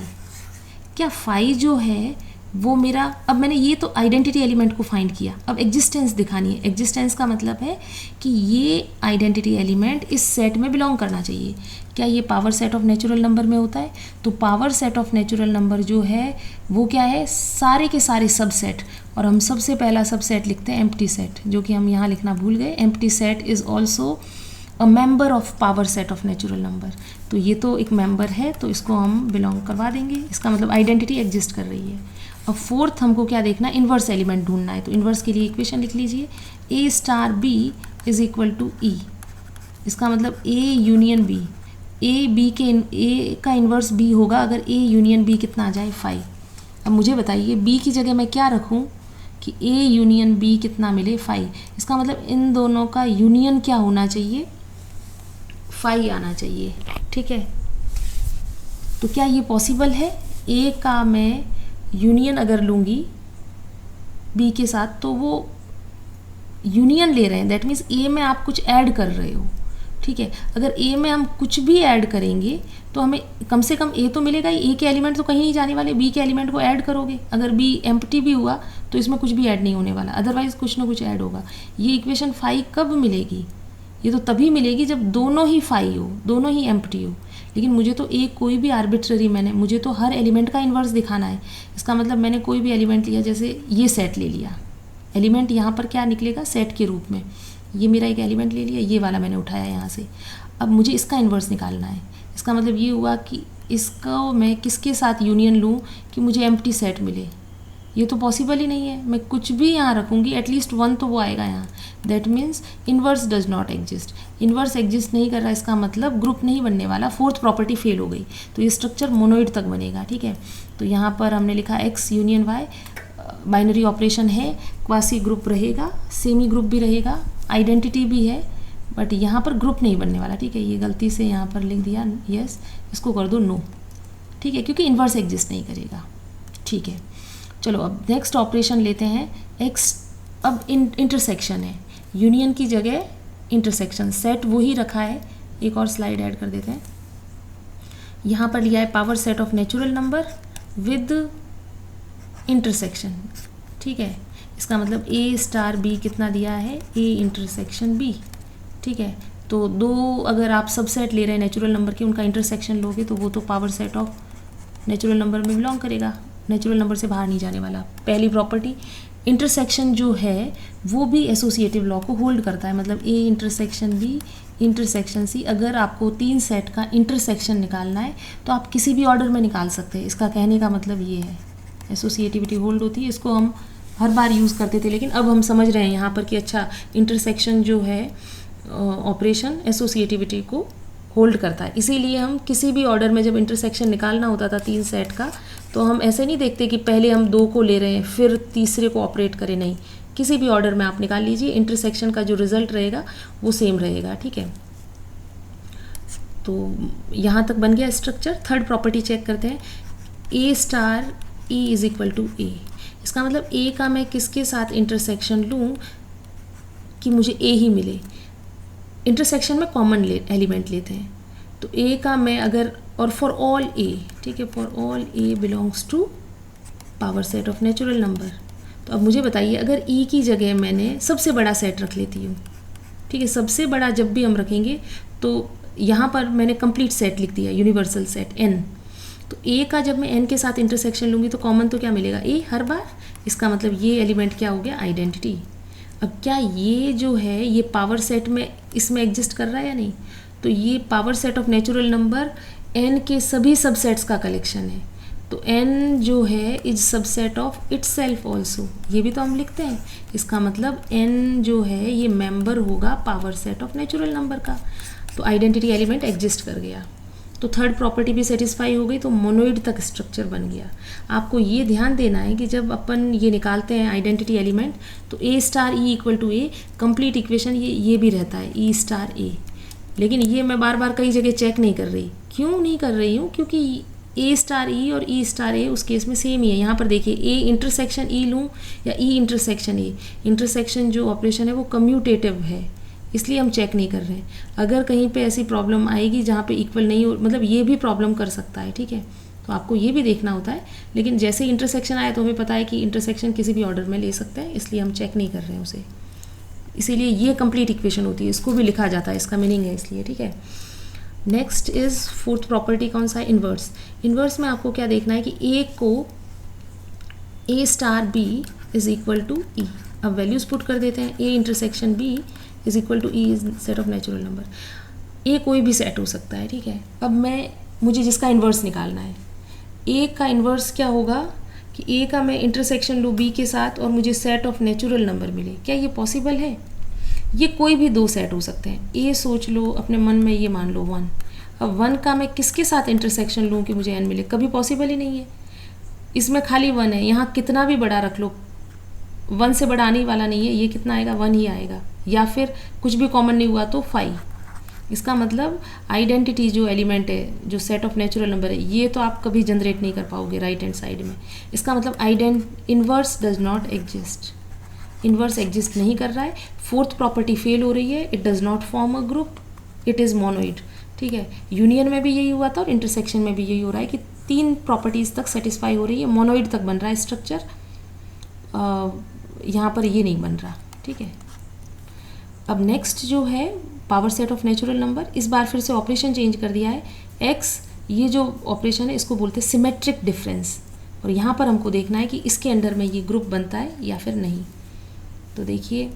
क्या फाई जो है वो मेरा, अब मैंने ये तो आइडेंटिटी एलिमेंट को फाइंड किया, अब एग्जिस्टेंस दिखानी है। एग्जिस्टेंस का मतलब है कि ये आइडेंटिटी एलिमेंट इस सेट में बिलोंग करना चाहिए। क्या ये power set of natural number में होता है, तो power set of natural number जो है वो क्या है, सारे के सारे सबसेट, और हम सबसे पहला सबसेट लिखते हैं एम्प्टी सेट, जो कि हम यहाँ लिखना भूल गए। Empty set is also a member of power set of natural number. तो ये तो एक मेंबर है, तो इसको हम बिलोंग करवा देंगे, इसका मतलब आइडेंटिटी एग्जिस्ट कर रही है। अब फोर्थ हमको क्या देखना है, इन्वर्स एलिमेंट ढूंढना है। तो इन्वर्स के लिए इक्वेशन लिख लीजिए, A star B is equal to E. इसका मतलब A union B, A B के ए का इन्वर्स बी होगा अगर ए यूनियन बी कितना आ जाए 5। अब मुझे बताइए बी की जगह मैं क्या रखूं कि ए यूनियन बी कितना मिले 5। इसका मतलब इन दोनों का यूनियन क्या होना चाहिए, 5 आना चाहिए, ठीक है। तो क्या ये पॉसिबल है, ए का मैं यूनियन अगर लूँगी बी के साथ तो वो यूनियन ले रहे हैं, दैट मीन्स ए में आप कुछ ऐड कर रहे हो, ठीक है। अगर ए में हम कुछ भी ऐड करेंगे तो हमें कम से कम ए तो मिलेगा ही, ए के एलिमेंट तो कहीं नहीं जाने वाले, बी के एलिमेंट को ऐड करोगे। अगर बी एम्प्टी भी हुआ तो इसमें कुछ भी ऐड नहीं होने वाला, अदरवाइज कुछ ना कुछ ऐड होगा। ये इक्वेशन 5 कब मिलेगी, ये तो तभी मिलेगी जब दोनों ही 5 हो, दोनों ही एम्प्टी हो। लेकिन मुझे तो एक कोई भी आर्बिट्ररी मुझे तो हर एलिमेंट का इन्वर्स दिखाना है। इसका मतलब मैंने कोई भी एलिमेंट लिया, जैसे ये सेट ले लिया, एलिमेंट यहाँ पर क्या निकलेगा सेट के रूप में, ये मेरा एक एलिमेंट ले लिया, ये वाला मैंने उठाया यहाँ से। अब मुझे इसका इन्वर्स निकालना है। इसका मतलब ये हुआ कि इसको मैं किसके साथ यूनियन लूँ कि मुझे एम्प्टी सेट मिले, ये तो पॉसिबल ही नहीं है। मैं कुछ भी यहाँ रखूँगी एटलीस्ट 1 तो वो आएगा यहाँ, that means inverse does not exist. Inverse exist नहीं कर रहा, इसका मतलब ग्रुप नहीं बनने वाला, फोर्थ प्रॉपर्टी फेल हो गई, तो ये स्ट्रक्चर मोनोइड तक बनेगा, ठीक है। तो यहाँ पर हमने लिखा X union Y, binary operation है, क्वासी ग्रुप रहेगा, सेमी ग्रुप भी रहेगा, आइडेंटिटी भी है, बट यहाँ पर ग्रुप नहीं बनने वाला, ठीक है। ये गलती से यहाँ पर लिख दिया यस, इसको कर दो नो, ठीक है, क्योंकि इन्वर्स एग्जिस्ट नहीं करेगा, ठीक है। चलो अब नेक्स्ट ऑपरेशन लेते हैं, एक्स अब इंटरसेक्शन है, यूनियन की जगह इंटरसेक्शन, सेट वही रखा है। एक और स्लाइड ऐड कर देते हैं, यहाँ पर लिया है power set of natural number with intersection, ठीक है। इसका मतलब ए स्टार बी कितना दिया है, ए इंटरसेक्शन बी, ठीक है। तो दो अगर आप सबसेट ले रहे हैं नेचुरल नंबर के, उनका इंटरसेक्शन लोगे तो वो तो power set of natural number में बिलोंग करेगा, नेचुरल नंबर से बाहर नहीं जाने वाला। पहली प्रॉपर्टी, इंटरसेक्शन जो है वो भी एसोसिएटिव लॉ को होल्ड करता है, मतलब A intersection B intersection C. अगर आपको 3 सेट का इंटरसेक्शन निकालना है तो आप किसी भी ऑर्डर में निकाल सकते हैं, इसका कहने का मतलब ये है, एसोसिएटिविटी होल्ड होती है। इसको हम हर बार यूज़ करते थे, लेकिन अब हम समझ रहे हैं यहाँ पर कि अच्छा इंटरसेक्शन जो है ऑपरेशन एसोसिएटिविटी को होल्ड करता है। इसीलिए हम किसी भी ऑर्डर में जब इंटरसेक्शन निकालना होता था 3 सेट का, तो हम ऐसे नहीं देखते कि पहले हम 2 को ले रहे हैं फिर तीसरे को ऑपरेट करें, नहीं, किसी भी ऑर्डर में आप निकाल लीजिए, इंटरसेक्शन का जो रिजल्ट रहेगा वो सेम रहेगा, ठीक है। तो यहाँ तक बन गया स्ट्रक्चर। थर्ड प्रॉपर्टी चेक करते हैं, A star E is equal to A. इसका मतलब ए का मैं किसके साथ इंटरसेक्शन लूँ कि मुझे ए ही मिले। इंटरसेक्शन में कॉमन एलिमेंट लेते हैं, तो ए का मैं अगर, और फॉर ऑल ए, ठीक है, for all A belongs to power set of natural number. तो अब मुझे बताइए अगर ई की जगह मैंने सबसे बड़ा सेट रख लेती हूँ, ठीक है, सबसे बड़ा जब भी हम रखेंगे तो यहाँ पर मैंने कंप्लीट सेट लिख दिया, यूनिवर्सल सेट एन। तो ए का जब मैं एन के साथ इंटरसेक्शन लूँगी तो कॉमन तो क्या मिलेगा, ए हर बार। इसका मतलब ये एलिमेंट क्या हो गया, आइडेंटिटी। अब क्या ये जो है ये पावर सेट में इसमें एग्जिस्ट कर रहा है या नहीं, तो ये power set of natural number N के सभी सबसेट्स का कलेक्शन है। तो एन जो है is subset of itself also, ये भी तो हम लिखते हैं। इसका मतलब एन जो है ये मेंबर होगा power set of natural number का, तो आइडेंटिटी एलिमेंट एग्जिस्ट कर गया। तो थर्ड प्रॉपर्टी भी सेटिस्फाई हो गई, तो मोनोइड तक स्ट्रक्चर बन गया। आपको ये ध्यान देना है कि जब अपन ये निकालते हैं आइडेंटिटी एलिमेंट, तो A star E equal to A, complete equation ये भी रहता है ई स्टार ए। लेकिन ये मैं बार बार कई जगह चेक नहीं कर रही, क्यों नहीं कर रही हूँ, क्योंकि ए स्टार ई और ई स्टार ए उस केस में सेम ही है। यहाँ पर देखिए ए इंटरसेक्शन ई लूँ या ई इंटरसेक्शन ए, इंटरसेक्शन जो ऑपरेशन है वो कम्यूटेटिव है, इसलिए हम चेक नहीं कर रहे हैं। अगर कहीं पे ऐसी प्रॉब्लम आएगी जहाँ पे इक्वल नहीं हो, मतलब ये भी प्रॉब्लम कर सकता है, ठीक है, तो आपको ये भी देखना होता है। लेकिन जैसे इंटरसेक्शन आया तो हमें पता है कि इंटरसेक्शन किसी भी ऑर्डर में ले सकते हैं, इसलिए हम चेक नहीं कर रहे हैं उसे। इसीलिए ये कंप्लीट इक्वेशन होती है, इसको भी लिखा जाता है, इसका मीनिंग है इसलिए, ठीक है। नेक्स्ट इज फोर्थ प्रॉपर्टी कौन सा है, इन्वर्स। इन्वर्स में आपको क्या देखना है कि ए को A star B is equal to E. अब वैल्यूज पुट कर देते हैं, A intersection B is equal to E is set of natural number. A कोई भी सेट हो सकता है, ठीक है। अब मुझे जिसका इन्वर्स निकालना है, ए का इन्वर्स क्या होगा कि ए का मैं इंटरसेक्शन लूँ बी के साथ और मुझे सेट ऑफ नेचुरल नंबर मिले। क्या ये पॉसिबल है? ये कोई भी दो सेट हो सकते हैं। ए सोच लो अपने मन में, ये मान लो 1। अब 1 का मैं किसके साथ इंटरसेक्शन लूँ कि मुझे n मिले? कभी पॉसिबल ही नहीं है। इसमें खाली 1 है, यहाँ कितना भी बड़ा रख लो 1 से बड़ा आने वाला नहीं है, ये कितना आएगा 1 ही आएगा, या फिर कुछ भी कॉमन नहीं हुआ तो 5। इसका मतलब आइडेंटिटी जो एलिमेंट है, जो सेट ऑफ नेचुरल नंबर है, ये तो आप कभी जनरेट नहीं कर पाओगे राइट हैंड साइड में। इसका मतलब inverse does not exist, inverse exist नहीं कर रहा है। फोर्थ प्रॉपर्टी फेल हो रही है, it does not form a group, it is monoid, ठीक है। यूनियन में भी यही हुआ था और इंटरसेक्शन में भी यही हो रहा है कि 3 प्रॉपर्टीज़ तक सेटिस्फाई हो रही है, मोनोइड तक बन रहा है स्ट्रक्चर, यहाँ पर ये नहीं बन रहा, ठीक है। अब नेक्स्ट जो है power set of natural number, इस बार फिर से ऑपरेशन चेंज कर दिया है। एक्स, ये जो ऑपरेशन है इसको बोलते हैं सिमेट्रिक डिफरेंस, और यहाँ पर हमको देखना है कि इसके अंडर में ये ग्रुप बनता है या फिर नहीं। तो देखिए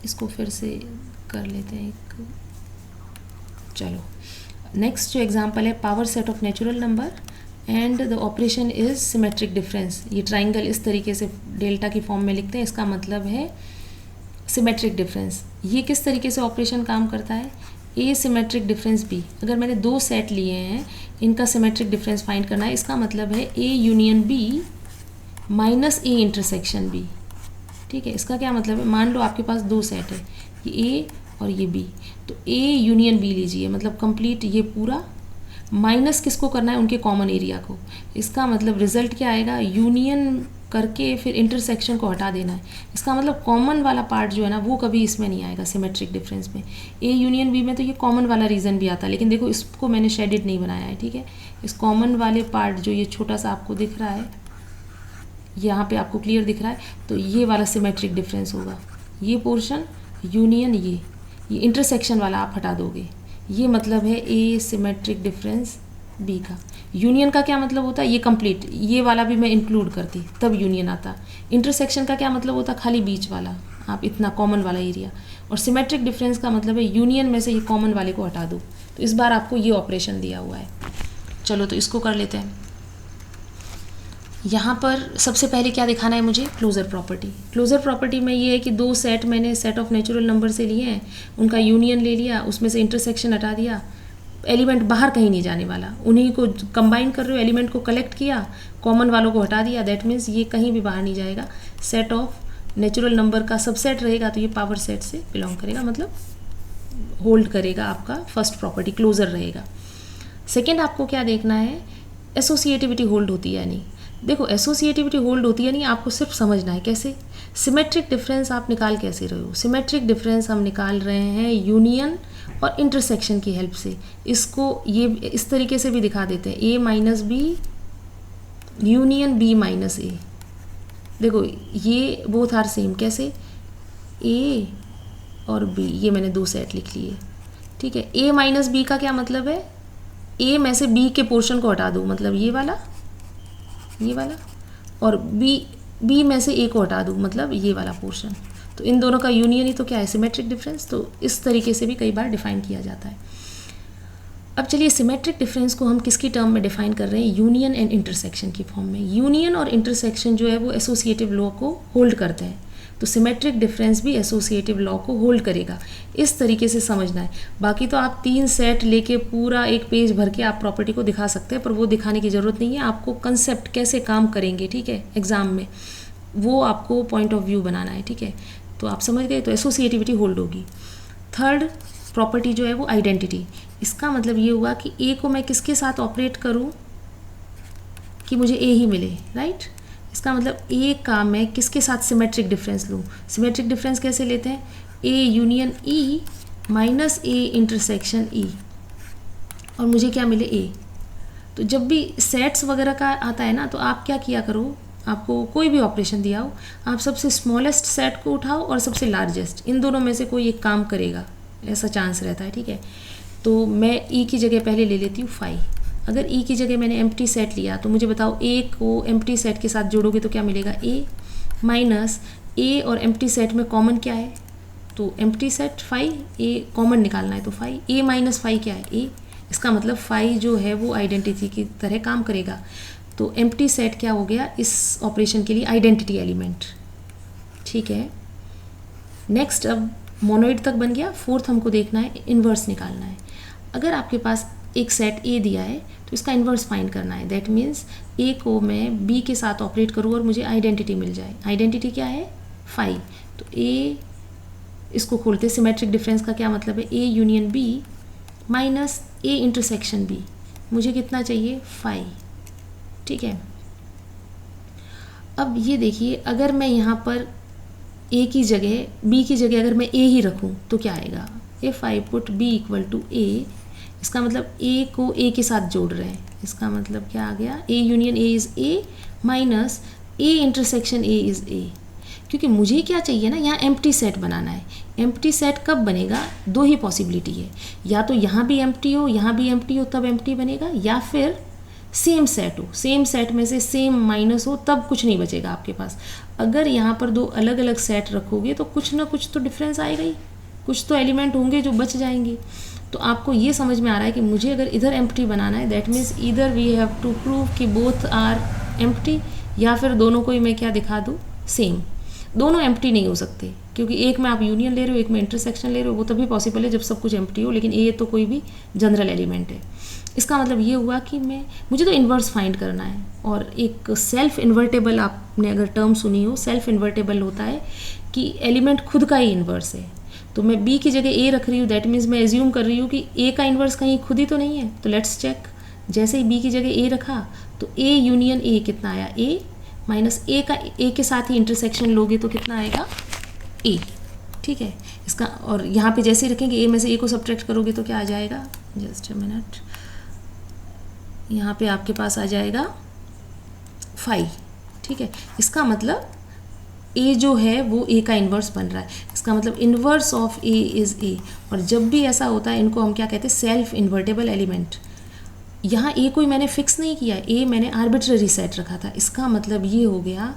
इसको फिर से कर लेते हैं एक, चलो नेक्स्ट जो एग्जांपल है power set of natural number and the operation is symmetric difference. ये ट्राइंगल इस तरीके से डेल्टा की फॉर्म में लिखते हैं, इसका मतलब है सिमेट्रिक डिफरेंस। ये किस तरीके से ऑपरेशन काम करता है? ए सिमेट्रिक डिफरेंस बी। अगर मैंने 2 सेट लिए हैं, इनका सिमेट्रिक डिफरेंस फाइंड करना है, इसका मतलब है A union B minus A intersection B, ठीक है। इसका क्या मतलब है? मान लो आपके पास 2 सेट है, ये ए और ये बी, तो ए यूनियन बी लीजिए, मतलब कंप्लीट ये पूरा, माइनस किसको करना है? उनके कॉमन एरिया को। इसका मतलब रिजल्ट क्या आएगा? यूनियन करके फिर इंटरसेक्शन को हटा देना है। इसका मतलब कॉमन वाला पार्ट जो है ना वो कभी इसमें नहीं आएगा सिमेट्रिक डिफरेंस में। ए यूनियन बी में तो ये कॉमन वाला रीज़न भी आता है, लेकिन देखो इसको मैंने शेडेड नहीं बनाया है, ठीक है। इस कॉमन वाले पार्ट जो ये छोटा सा आपको दिख रहा है, यहाँ पे आपको क्लियर दिख रहा है, तो ये वाला सिमेट्रिक डिफरेंस होगा। ये पोर्शन यूनियन, ये इंटरसेक्शन वाला आप हटा दोगे, ये मतलब है ए सिमेट्रिक डिफरेंस बी का। यूनियन का क्या मतलब होता है? ये कंप्लीट, ये वाला भी मैं इंक्लूड करती तब यूनियन आता। इंटरसेक्शन का क्या मतलब होता? खाली बीच वाला, आप इतना कॉमन वाला एरिया। और सिमेट्रिक डिफरेंस का मतलब है यूनियन में से ये कॉमन वाले को हटा दो। तो इस बार आपको ये ऑपरेशन दिया हुआ है। चलो तो इसको कर लेते हैं। यहाँ पर सबसे पहले क्या दिखाना है मुझे? Closure property. क्लोजर प्रॉपर्टी में ये है कि 2 सेट मैंने सेट ऑफ नेचुरल नंबर से लिए हैं, उनका यूनियन ले लिया, उसमें से इंटरसेक्शन हटा दिया, एलिमेंट बाहर कहीं नहीं जाने वाला, उन्हीं को कंबाइन कर रहे हो, एलिमेंट को कलेक्ट किया, कॉमन वालों को हटा दिया, दैट मीन्स ये कहीं भी बाहर नहीं जाएगा। सेट ऑफ नेचुरल नंबर का सबसेट रहेगा तो ये पावर सेट से बिलोंग करेगा, मतलब होल्ड करेगा, आपका फर्स्ट प्रॉपर्टी क्लोजर रहेगा। सेकेंड आपको क्या देखना है? एसोसिएटिविटी होल्ड होती है या नहीं। देखो एसोसिएटिविटी होल्ड होती है नहीं, आपको सिर्फ समझना है कैसे। सिमेट्रिक डिफरेंस आप निकाल कैसे रहे हो? सिमेट्रिक डिफरेंस हम निकाल रहे हैं यूनियन और इंटरसेक्शन की हेल्प से। इसको ये इस तरीके से भी दिखा देते हैं, A minus B union B minus A. देखो ये बोथ आर सेम, कैसे? ए और बी, ये मैंने 2 सेट लिख लिए, ठीक है। ए माइनस बी का क्या मतलब है? ए में से बी के पोर्शन को हटा दो, मतलब ये वाला, और बी में से ए को हटा दूँ, मतलब ये वाला पोर्शन। तो इन दोनों का यूनियन ही तो क्या है? Symmetric difference. तो इस तरीके से भी कई बार डिफाइन किया जाता है। अब चलिए सिमेट्रिक डिफरेंस को हम किसकी टर्म में डिफाइन कर रहे हैं? यूनियन एंड इंटरसेक्शन की फॉर्म में। यूनियन और इंटरसेक्शन जो है वो एसोसिएटिव लॉ को होल्ड करते हैं, तो सिमेट्रिक डिफरेंस भी एसोसिएटिव लॉ को होल्ड करेगा। इस तरीके से समझना है। बाकी तो आप 3 सेट लेके पूरा एक पेज भर के आप प्रॉपर्टी को दिखा सकते हैं, पर वो दिखाने की ज़रूरत नहीं है। आपको कंसेप्ट कैसे काम करेंगे, ठीक है, एग्ज़ाम में, वो आपको पॉइंट ऑफ व्यू बनाना है, ठीक है। तो आप समझ गए, तो एसोसिएटिविटी होल्ड होगी। थर्ड प्रॉपर्टी जो है वो आइडेंटिटी। इसका मतलब ये हुआ कि ए को मैं किसके साथ ऑपरेट करूँ कि मुझे ए ही मिले, राइट। इसका मतलब ए का मैं किसके साथ सिमेट्रिक डिफरेंस लूँ? सिमेट्रिक डिफरेंस कैसे लेते हैं? A union E minus A intersection E, और मुझे क्या मिले? ए। तो जब भी सेट्स वगैरह का आता है ना, तो आप क्या किया करो, आपको कोई भी ऑपरेशन दिया हो, आप सबसे स्मॉलेस्ट सेट को उठाओ और सबसे लार्जेस्ट, इन दोनों में से कोई एक काम करेगा, ऐसा चांस रहता है, ठीक है। तो मैं ई की जगह पहले ले लेती हूँ 5। अगर ई की जगह मैंने एम्प्टी सेट लिया, तो मुझे बताओ ए को एम्प्टी सेट के साथ जोड़ोगे तो क्या मिलेगा? ए माइनस ए और एम्प्टी सेट में कॉमन क्या है, तो एम्प्टी सेट फाई, ए कॉमन निकालना है तो फाई, ए माइनस फाई क्या है, ए। इसका मतलब फाई जो है वो आइडेंटिटी की तरह काम करेगा। तो एम्प्टी सेट क्या हो गया इस ऑपरेशन के लिए, आइडेंटिटी एलिमेंट। ठीक है, नेक्स्ट अब मोनोइड तक बन गया। फोर्थ हमको देखना है, इन्वर्स निकालना है। अगर आपके पास एक सेट ए दिया है तो इसका इन्वर्स फाइंड करना है। दैट मीन्स ए को मैं बी के साथ ऑपरेट करूँ और मुझे आइडेंटिटी मिल जाए। आइडेंटिटी क्या है, फाई। तो ए, इसको खोलते, सिमेट्रिक डिफरेंस का क्या मतलब है, A union B minus A intersection B, मुझे कितना चाहिए, फाई। ठीक है, अब ये देखिए, अगर मैं यहाँ पर ए की जगह, बी की जगह अगर मैं ए ही रखूँ तो क्या आएगा, if I put B equal to A, इसका मतलब ए को ए के साथ जोड़ रहे हैं। इसका मतलब क्या आ गया, A union A is a minus A intersection A is a. क्योंकि मुझे क्या चाहिए ना, यहाँ एम्प्टी सेट बनाना है। एम्प्टी सेट कब बनेगा, दो ही पॉसिबिलिटी है, या तो यहाँ भी एम्प्टी हो, यहाँ भी एम्प्टी हो, तब एम्प्टी बनेगा, या फिर सेम सेट हो, सेम सेट में से सेम माइनस हो, तब कुछ नहीं बचेगा आपके पास। अगर यहाँ पर दो अलग अलग सेट रखोगे तो कुछ ना कुछ तो डिफरेंस आएगा ही, कुछ तो एलिमेंट होंगे जो बच जाएंगे। तो आपको ये समझ में आ रहा है कि मुझे अगर इधर एम्प्टी बनाना है, that means either we have to prove कि बोथ आर एम्प्टी, या फिर दोनों को ही मैं क्या दिखा दूँ, सेम। दोनों एम्प्टी नहीं हो सकते, क्योंकि एक में आप यूनियन ले रहे हो, एक में इंटरसेक्शन ले रहे हो, वो तभी पॉसिबल है जब सब कुछ एम्प्टी हो, लेकिन ए तो कोई भी जनरल एलिमेंट है। इसका मतलब ये हुआ कि मुझे तो इन्वर्स फाइंड करना है। और एक सेल्फ इन्वर्टेबल, आपने अगर टर्म सुनी हो, सेल्फ इन्वर्टेबल होता है कि एलिमेंट खुद का ही इन्वर्स है। तो मैं बी की जगह ए रख रही हूँ, दैट मीन्स मैं एज्यूम कर रही हूँ कि ए का इन्वर्स कहीं खुद ही तो नहीं है। तो लेट्स चेक, जैसे ही बी की जगह ए रखा तो ए यूनियन ए कितना आया, ए माइनस ए का ए के साथ ही इंटरसेक्शन लोगे तो कितना आएगा, ए। ठीक है, इसका, और यहाँ पे जैसे ही रखेंगे ए में से ए को सब्ट्रैक्ट करोगे तो क्या आ जाएगा, जस्ट अ मिनट, यहाँ पे आपके पास आ जाएगा 5। ठीक है, इसका मतलब ए जो है वो ए का इन्वर्स बन रहा है। इसका मतलब inverse of A is a. और जब भी ऐसा होता है इनको हम क्या कहते हैं, सेल्फ इन्वर्टेबल एलिमेंट। यहाँ ए कोई मैंने फिक्स नहीं किया, ए मैंने आर्बिट्ररी सेट रखा था। इसका मतलब ये हो गया,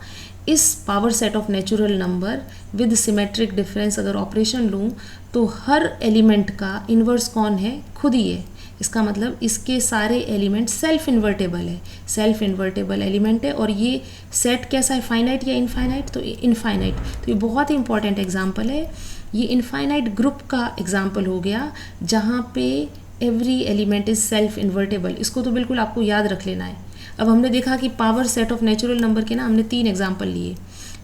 इस power set of natural number with symmetric difference अगर ऑपरेशन लूँ तो हर एलिमेंट का इन्वर्स कौन है, खुद ही है। इसका मतलब इसके सारे एलिमेंट सेल्फ इन्वर्टेबल है, सेल्फ इन्वर्टेबल एलिमेंट है। और ये सेट कैसा है, फाइनाइट या इनफाइनाइट, तो इनफाइनाइट। तो ये बहुत ही इंपॉर्टेंट एग्जांपल है। ये इनफाइनाइट ग्रुप का एग्जांपल हो गया जहाँ पे every element is self invertible. इसको तो बिल्कुल आपको याद रख लेना है। अब हमने देखा कि power set of natural number के ना हमने 3 एग्जाम्पल लिए।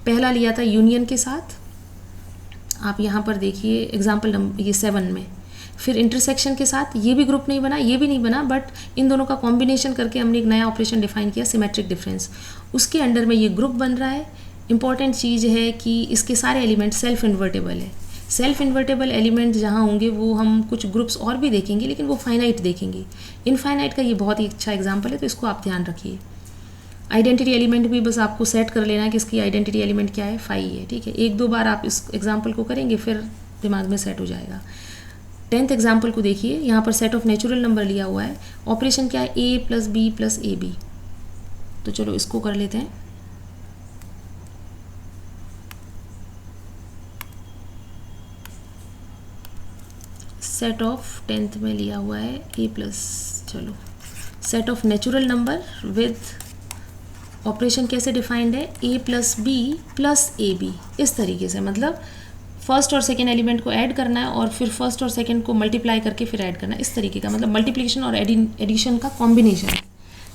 पहला लिया था यूनियन के साथ, आप यहाँ पर देखिए एग्जाम्पल नंबर ये 7 में। फिर इंटरसेक्शन के साथ, ये भी ग्रुप नहीं बना, ये भी नहीं बना, बट इन दोनों का कॉम्बिनेशन करके हमने एक नया ऑपरेशन डिफाइन किया, सिमेट्रिक डिफरेंस। उसके अंडर में ये ग्रुप बन रहा है। इंपॉर्टेंट चीज़ है कि इसके सारे एलिमेंट सेल्फ इन्वर्टेबल है। सेल्फ इन्वर्टेबल एलिमेंट जहाँ होंगे वो हम कुछ ग्रुप्स और भी देखेंगे, लेकिन वो फाइनाइट देखेंगे। इनफाइनाइट का ये बहुत ही अच्छा एग्जाम्पल है, तो इसको आप ध्यान रखिए। आइडेंटिटी एलिमेंट भी बस आपको सेट कर लेना है कि इसकी आइडेंटिटी एलिमेंट क्या है, 5 है। ठीक है, 1-2 बार आप इस एग्जाम्पल को करेंगे फिर दिमाग में सेट हो जाएगा। 10th एग्जाम्पल को देखिए, यहाँ पर सेट ऑफ नेचुरल नंबर लिया हुआ है। ऑपरेशन क्या है, A plus B plus A B. तो चलो इसको कर लेते हैं। सेट ऑफ 10th में लिया हुआ है ए प्लस, चलो set of natural number with operation कैसे डिफाइंड है, A plus B plus A B. इस तरीके से, मतलब फर्स्ट और सेकेंड एलिमेंट को ऐड करना है और फिर फर्स्ट और सेकेंड को मल्टीप्लाई करके फिर ऐड करना है। इस तरीके का मतलब मल्टीप्लिकेशन और एडिशन का कॉम्बिनेशन है।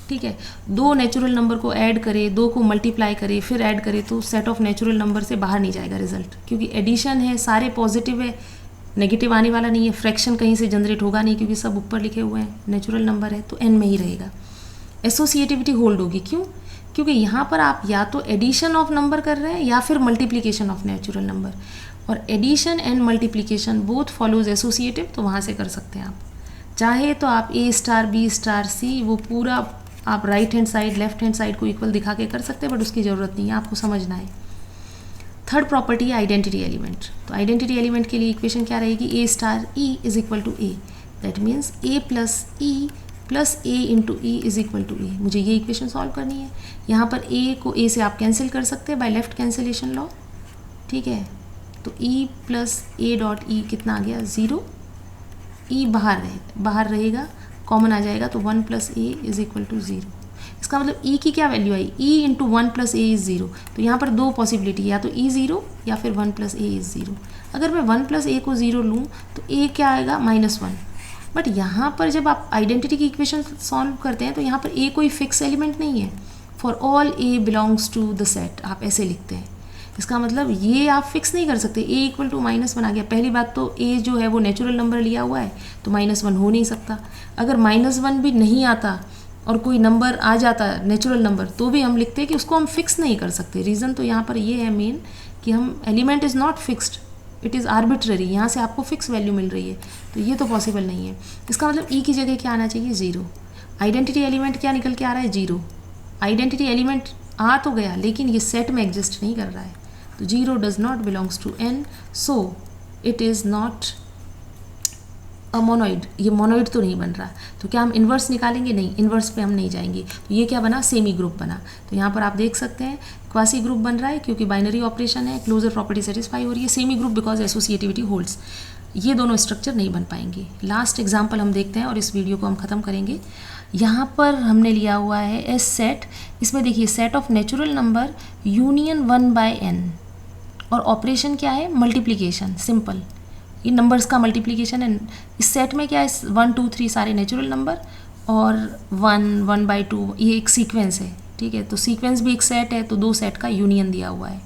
ठीक है, 2 नेचुरल नंबर को ऐड करे, 2 को मल्टीप्लाई करे फिर ऐड करे, तो सेट ऑफ नेचुरल नंबर से बाहर नहीं जाएगा रिजल्ट, क्योंकि एडिशन है, सारे पॉजिटिव है, नेगेटिव आने वाला नहीं है। फ्रैक्शन कहीं से जनरेट होगा नहीं, क्योंकि सब ऊपर लिखे हुए हैं, नेचुरल नंबर है तो एन में ही रहेगा। एसोसिएटिविटी होल्ड होगी, क्यों, क्योंकि यहाँ पर आप या तो एडिशन ऑफ नंबर कर रहे हैं या फिर मल्टीप्लिकेशन ऑफ नेचुरल नंबर, और addition and multiplication both follows associative, तो वहाँ से कर सकते हैं आप। चाहे तो आप ए स्टार बी स्टार सी वो पूरा आप right hand side left hand side को इक्वल दिखा के कर सकते हैं, बट उसकी ज़रूरत नहीं है, आपको समझना है। थर्ड प्रॉपर्टी है आइडेंटिटी एलिमेंट। तो आइडेंटिटी एलिमेंट के लिए इक्वेशन क्या रहेगी, A star E is equal to A. That means A plus E plus A into E is equal to A. मुझे ये इक्वेशन सॉल्व करनी है। यहाँ पर ए को ए से आप कैंसिल कर सकते हैं बाय लेफ्ट कैंसिलेशन लॉ, ठीक है। तो ई प्लस ए डॉट ई कितना आ गया 0, ई बाहर रहेगा, कॉमन आ जाएगा तो 1 plus A is equal to 0। इसका मतलब ई की क्या वैल्यू आई, E into 1 plus A is 0। तो यहाँ पर दो पॉसिबिलिटी है, या तो ई 0 या फिर 1 प्लस ए इज़ 0। अगर मैं 1 प्लस ए को 0 लूँ तो ए क्या आएगा -1। बट यहाँ पर जब आप आइडेंटिटी की इक्वेशन सॉल्व करते हैं तो यहाँ पर ए कोई फिक्स एलिमेंट नहीं है। For all A belongs to the set आप ऐसे लिखते हैं। इसका मतलब ये आप फिक्स नहीं कर सकते, ए इक्वल टू -1 आ गया। पहली बात तो ए जो है वो नेचुरल नंबर लिया हुआ है तो -1 हो नहीं सकता। अगर -1 भी नहीं आता और कोई नंबर आ जाता नेचुरल नंबर तो भी हम लिखते हैं कि उसको हम फिक्स नहीं कर सकते। रीज़न तो यहाँ पर ये है मेन कि हम element is not fixed, it is arbitrary. यहाँ से आपको फिक्स वैल्यू मिल रही है तो ये तो पॉसिबल नहीं है। इसका मतलब ई की जगह क्या आना चाहिए 0। आइडेंटिटी एलिमेंट क्या निकल के आ रहा है 0। आइडेंटिटी एलिमेंट आ तो गया लेकिन ये सेट में एग्जिस्ट नहीं कर रहा है, तो 0 does not belongs to n, so it is not a monoid. ये मोनोइड तो नहीं बन रहा। तो क्या हम इन्वर्स निकालेंगे? नहीं, इन्वर्स पे हम नहीं जाएंगे। तो ये क्या बना, सेमी ग्रुप बना। तो यहाँ पर आप देख सकते हैं क्वासी ग्रुप बन रहा है क्योंकि बाइनरी ऑपरेशन है, क्लोजर प्रॉपर्टी सेटिस्फाई हो रही है। Semi group because associativity holds. ये दोनों स्ट्रक्चर नहीं बन पाएंगे। लास्ट एग्जाम्पल हम देखते हैं और इस वीडियो को हम ख़त्म करेंगे। यहाँ पर हमने लिया हुआ है एस सेट। इसमें देखिए set of natural number union 1/n और ऑपरेशन क्या है, मल्टीप्लिकेशन, सिंपल। ये नंबर्स का मल्टीप्लिकेशन है। इस सेट में क्या है, 1 2 3 सारे नेचुरल नंबर और 1 1/2 ये एक सीक्वेंस है, ठीक है। तो सीक्वेंस भी एक सेट है तो दो सेट का यूनियन दिया हुआ है।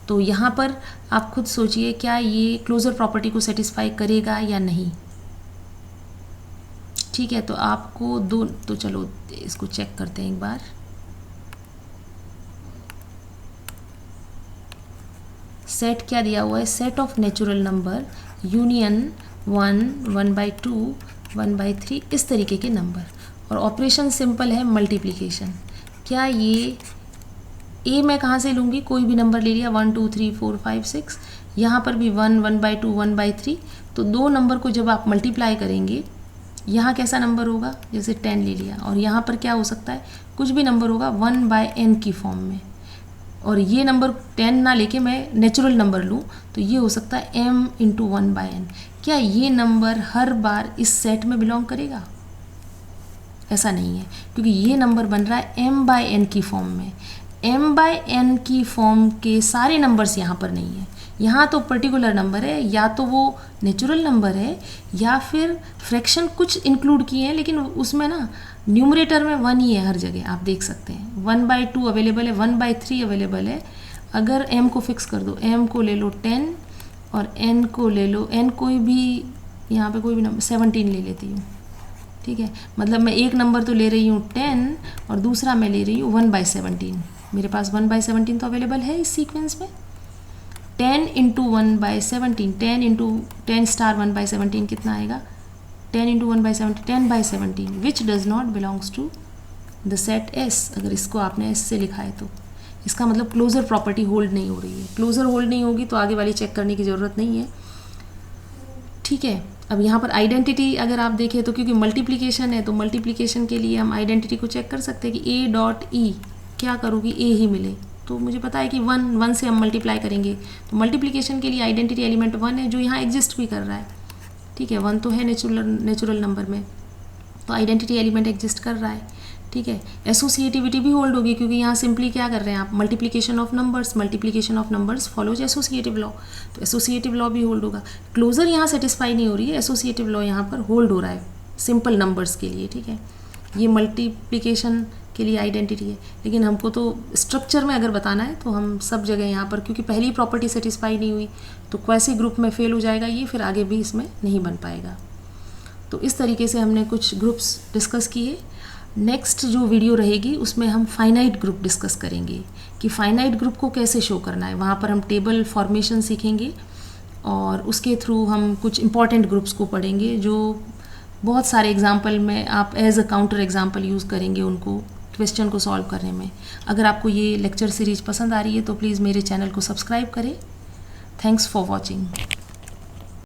तो यहाँ पर आप खुद सोचिए क्या ये क्लोजर प्रॉपर्टी को सेटिस्फाई करेगा या नहीं, ठीक है। तो आपको दो, तो चलो इसको चेक करते हैं एक बार। सेट क्या दिया हुआ है, set of natural number union 1 1/2 1/3 इस तरीके के नंबर, और ऑपरेशन सिंपल है मल्टीप्लिकेशन। क्या ये ए मैं कहाँ से लूँगी, कोई भी नंबर ले लिया 1 2 3 4 5 6, यहाँ पर भी 1 1/2 1/3। तो दो नंबर को जब आप मल्टीप्लाई करेंगे यहाँ कैसा नंबर होगा, जैसे 10 ले लिया, और यहाँ पर क्या हो सकता है, कुछ भी नंबर होगा 1/n की फॉर्म में। और ये नंबर 10 ना लेके मैं नेचुरल नंबर लूँ तो ये हो सकता है m इंटू 1/n। क्या ये नंबर हर बार इस सेट में बिलोंग करेगा? ऐसा नहीं है, क्योंकि ये नंबर बन रहा है m/n की फॉर्म में। m/n की फॉर्म के सारे नंबर्स यहाँ पर नहीं है। यहाँ तो पर्टिकुलर नंबर है, या तो वो नेचुरल नंबर है या फिर फ्रैक्शन कुछ इंक्लूड किए हैं, लेकिन उसमें ना न्यूमरेटर में 1 ही है हर जगह, आप देख सकते हैं। 1/2 अवेलेबल है, 1/3 अवेलेबल है। अगर m को फिक्स कर दो, m को ले लो 10 और n को ले लो, n कोई भी, यहाँ पे कोई भी नंबर 17 ले लेती हूँ, ठीक है। मतलब मैं एक नंबर तो ले रही हूँ 10 और दूसरा मैं ले रही हूँ 1/17। मेरे पास 1/17 तो अवेलेबल है इस सीक्वेंस में। 10 इंटू 1/17, 10 इंटू 10 स्टार 1/17 कितना आएगा, 10 into 1/17 10/17, which does not belongs to the set S। अगर इसको आपने S से लिखा है तो इसका मतलब क्लोजर प्रॉपर्टी होल्ड नहीं हो रही है। क्लोजर होल्ड नहीं होगी तो आगे वाली चेक करने की ज़रूरत नहीं है, ठीक है। अब यहाँ पर आइडेंटिटी अगर आप देखें तो क्योंकि मल्टीप्लिकेशन है तो मल्टीप्लिकेशन के लिए हम आइडेंटिटी को चेक कर सकते हैं कि A.E क्या करूँगी, A ही मिले। तो मुझे पता है कि 1 से हम मल्टीप्लाई करेंगे, तो मल्टीप्लिकेशन के लिए आइडेंटिटी एलिमेंट 1 है जो यहाँ एग्जिस्ट भी कर रहा है, ठीक है। 1 तो है नेचुरल नंबर में, तो आइडेंटिटी एलिमेंट एग्जिस्ट कर रहा है, ठीक है। एसोसिएटिविटी भी होल्ड होगी क्योंकि यहाँ सिंपली क्या कर रहे हैं आप, multiplication of numbers follows associative law, तो एसोसिएटिव लॉ भी होल्ड होगा। क्लोजर यहाँ सेटिस्फाई नहीं हो रही है, एसोसिएटिव लॉ यहाँ पर होल्ड हो रहा है सिंपल नंबर्स के लिए, ठीक है। ये मल्टीप्लिकेशन के लिए आइडेंटिटी है, लेकिन हमको तो स्ट्रक्चर में अगर बताना है तो हम सब जगह यहाँ पर, क्योंकि पहली प्रॉपर्टी सेटिस्फाई नहीं हुई तो क्वासी ग्रुप में फेल हो जाएगा ये, फिर आगे भी इसमें नहीं बन पाएगा। तो इस तरीके से हमने कुछ ग्रुप्स डिस्कस किए। नेक्स्ट जो वीडियो रहेगी उसमें हम फाइनाइट ग्रुप डिस्कस करेंगे कि फाइनाइट ग्रुप को कैसे शो करना है। वहाँ पर हम टेबल फॉर्मेशन सीखेंगे और उसके थ्रू हम कुछ इंपॉर्टेंट ग्रुप्स को पढ़ेंगे जो बहुत सारे एग्जाम्पल में आप as a counter example use करेंगे उनको क्वेश्चन को सॉल्व करने में। अगर आपको ये लेक्चर सीरीज पसंद आ रही है तो प्लीज़ मेरे चैनल को सब्सक्राइब करें। Thanks for watching.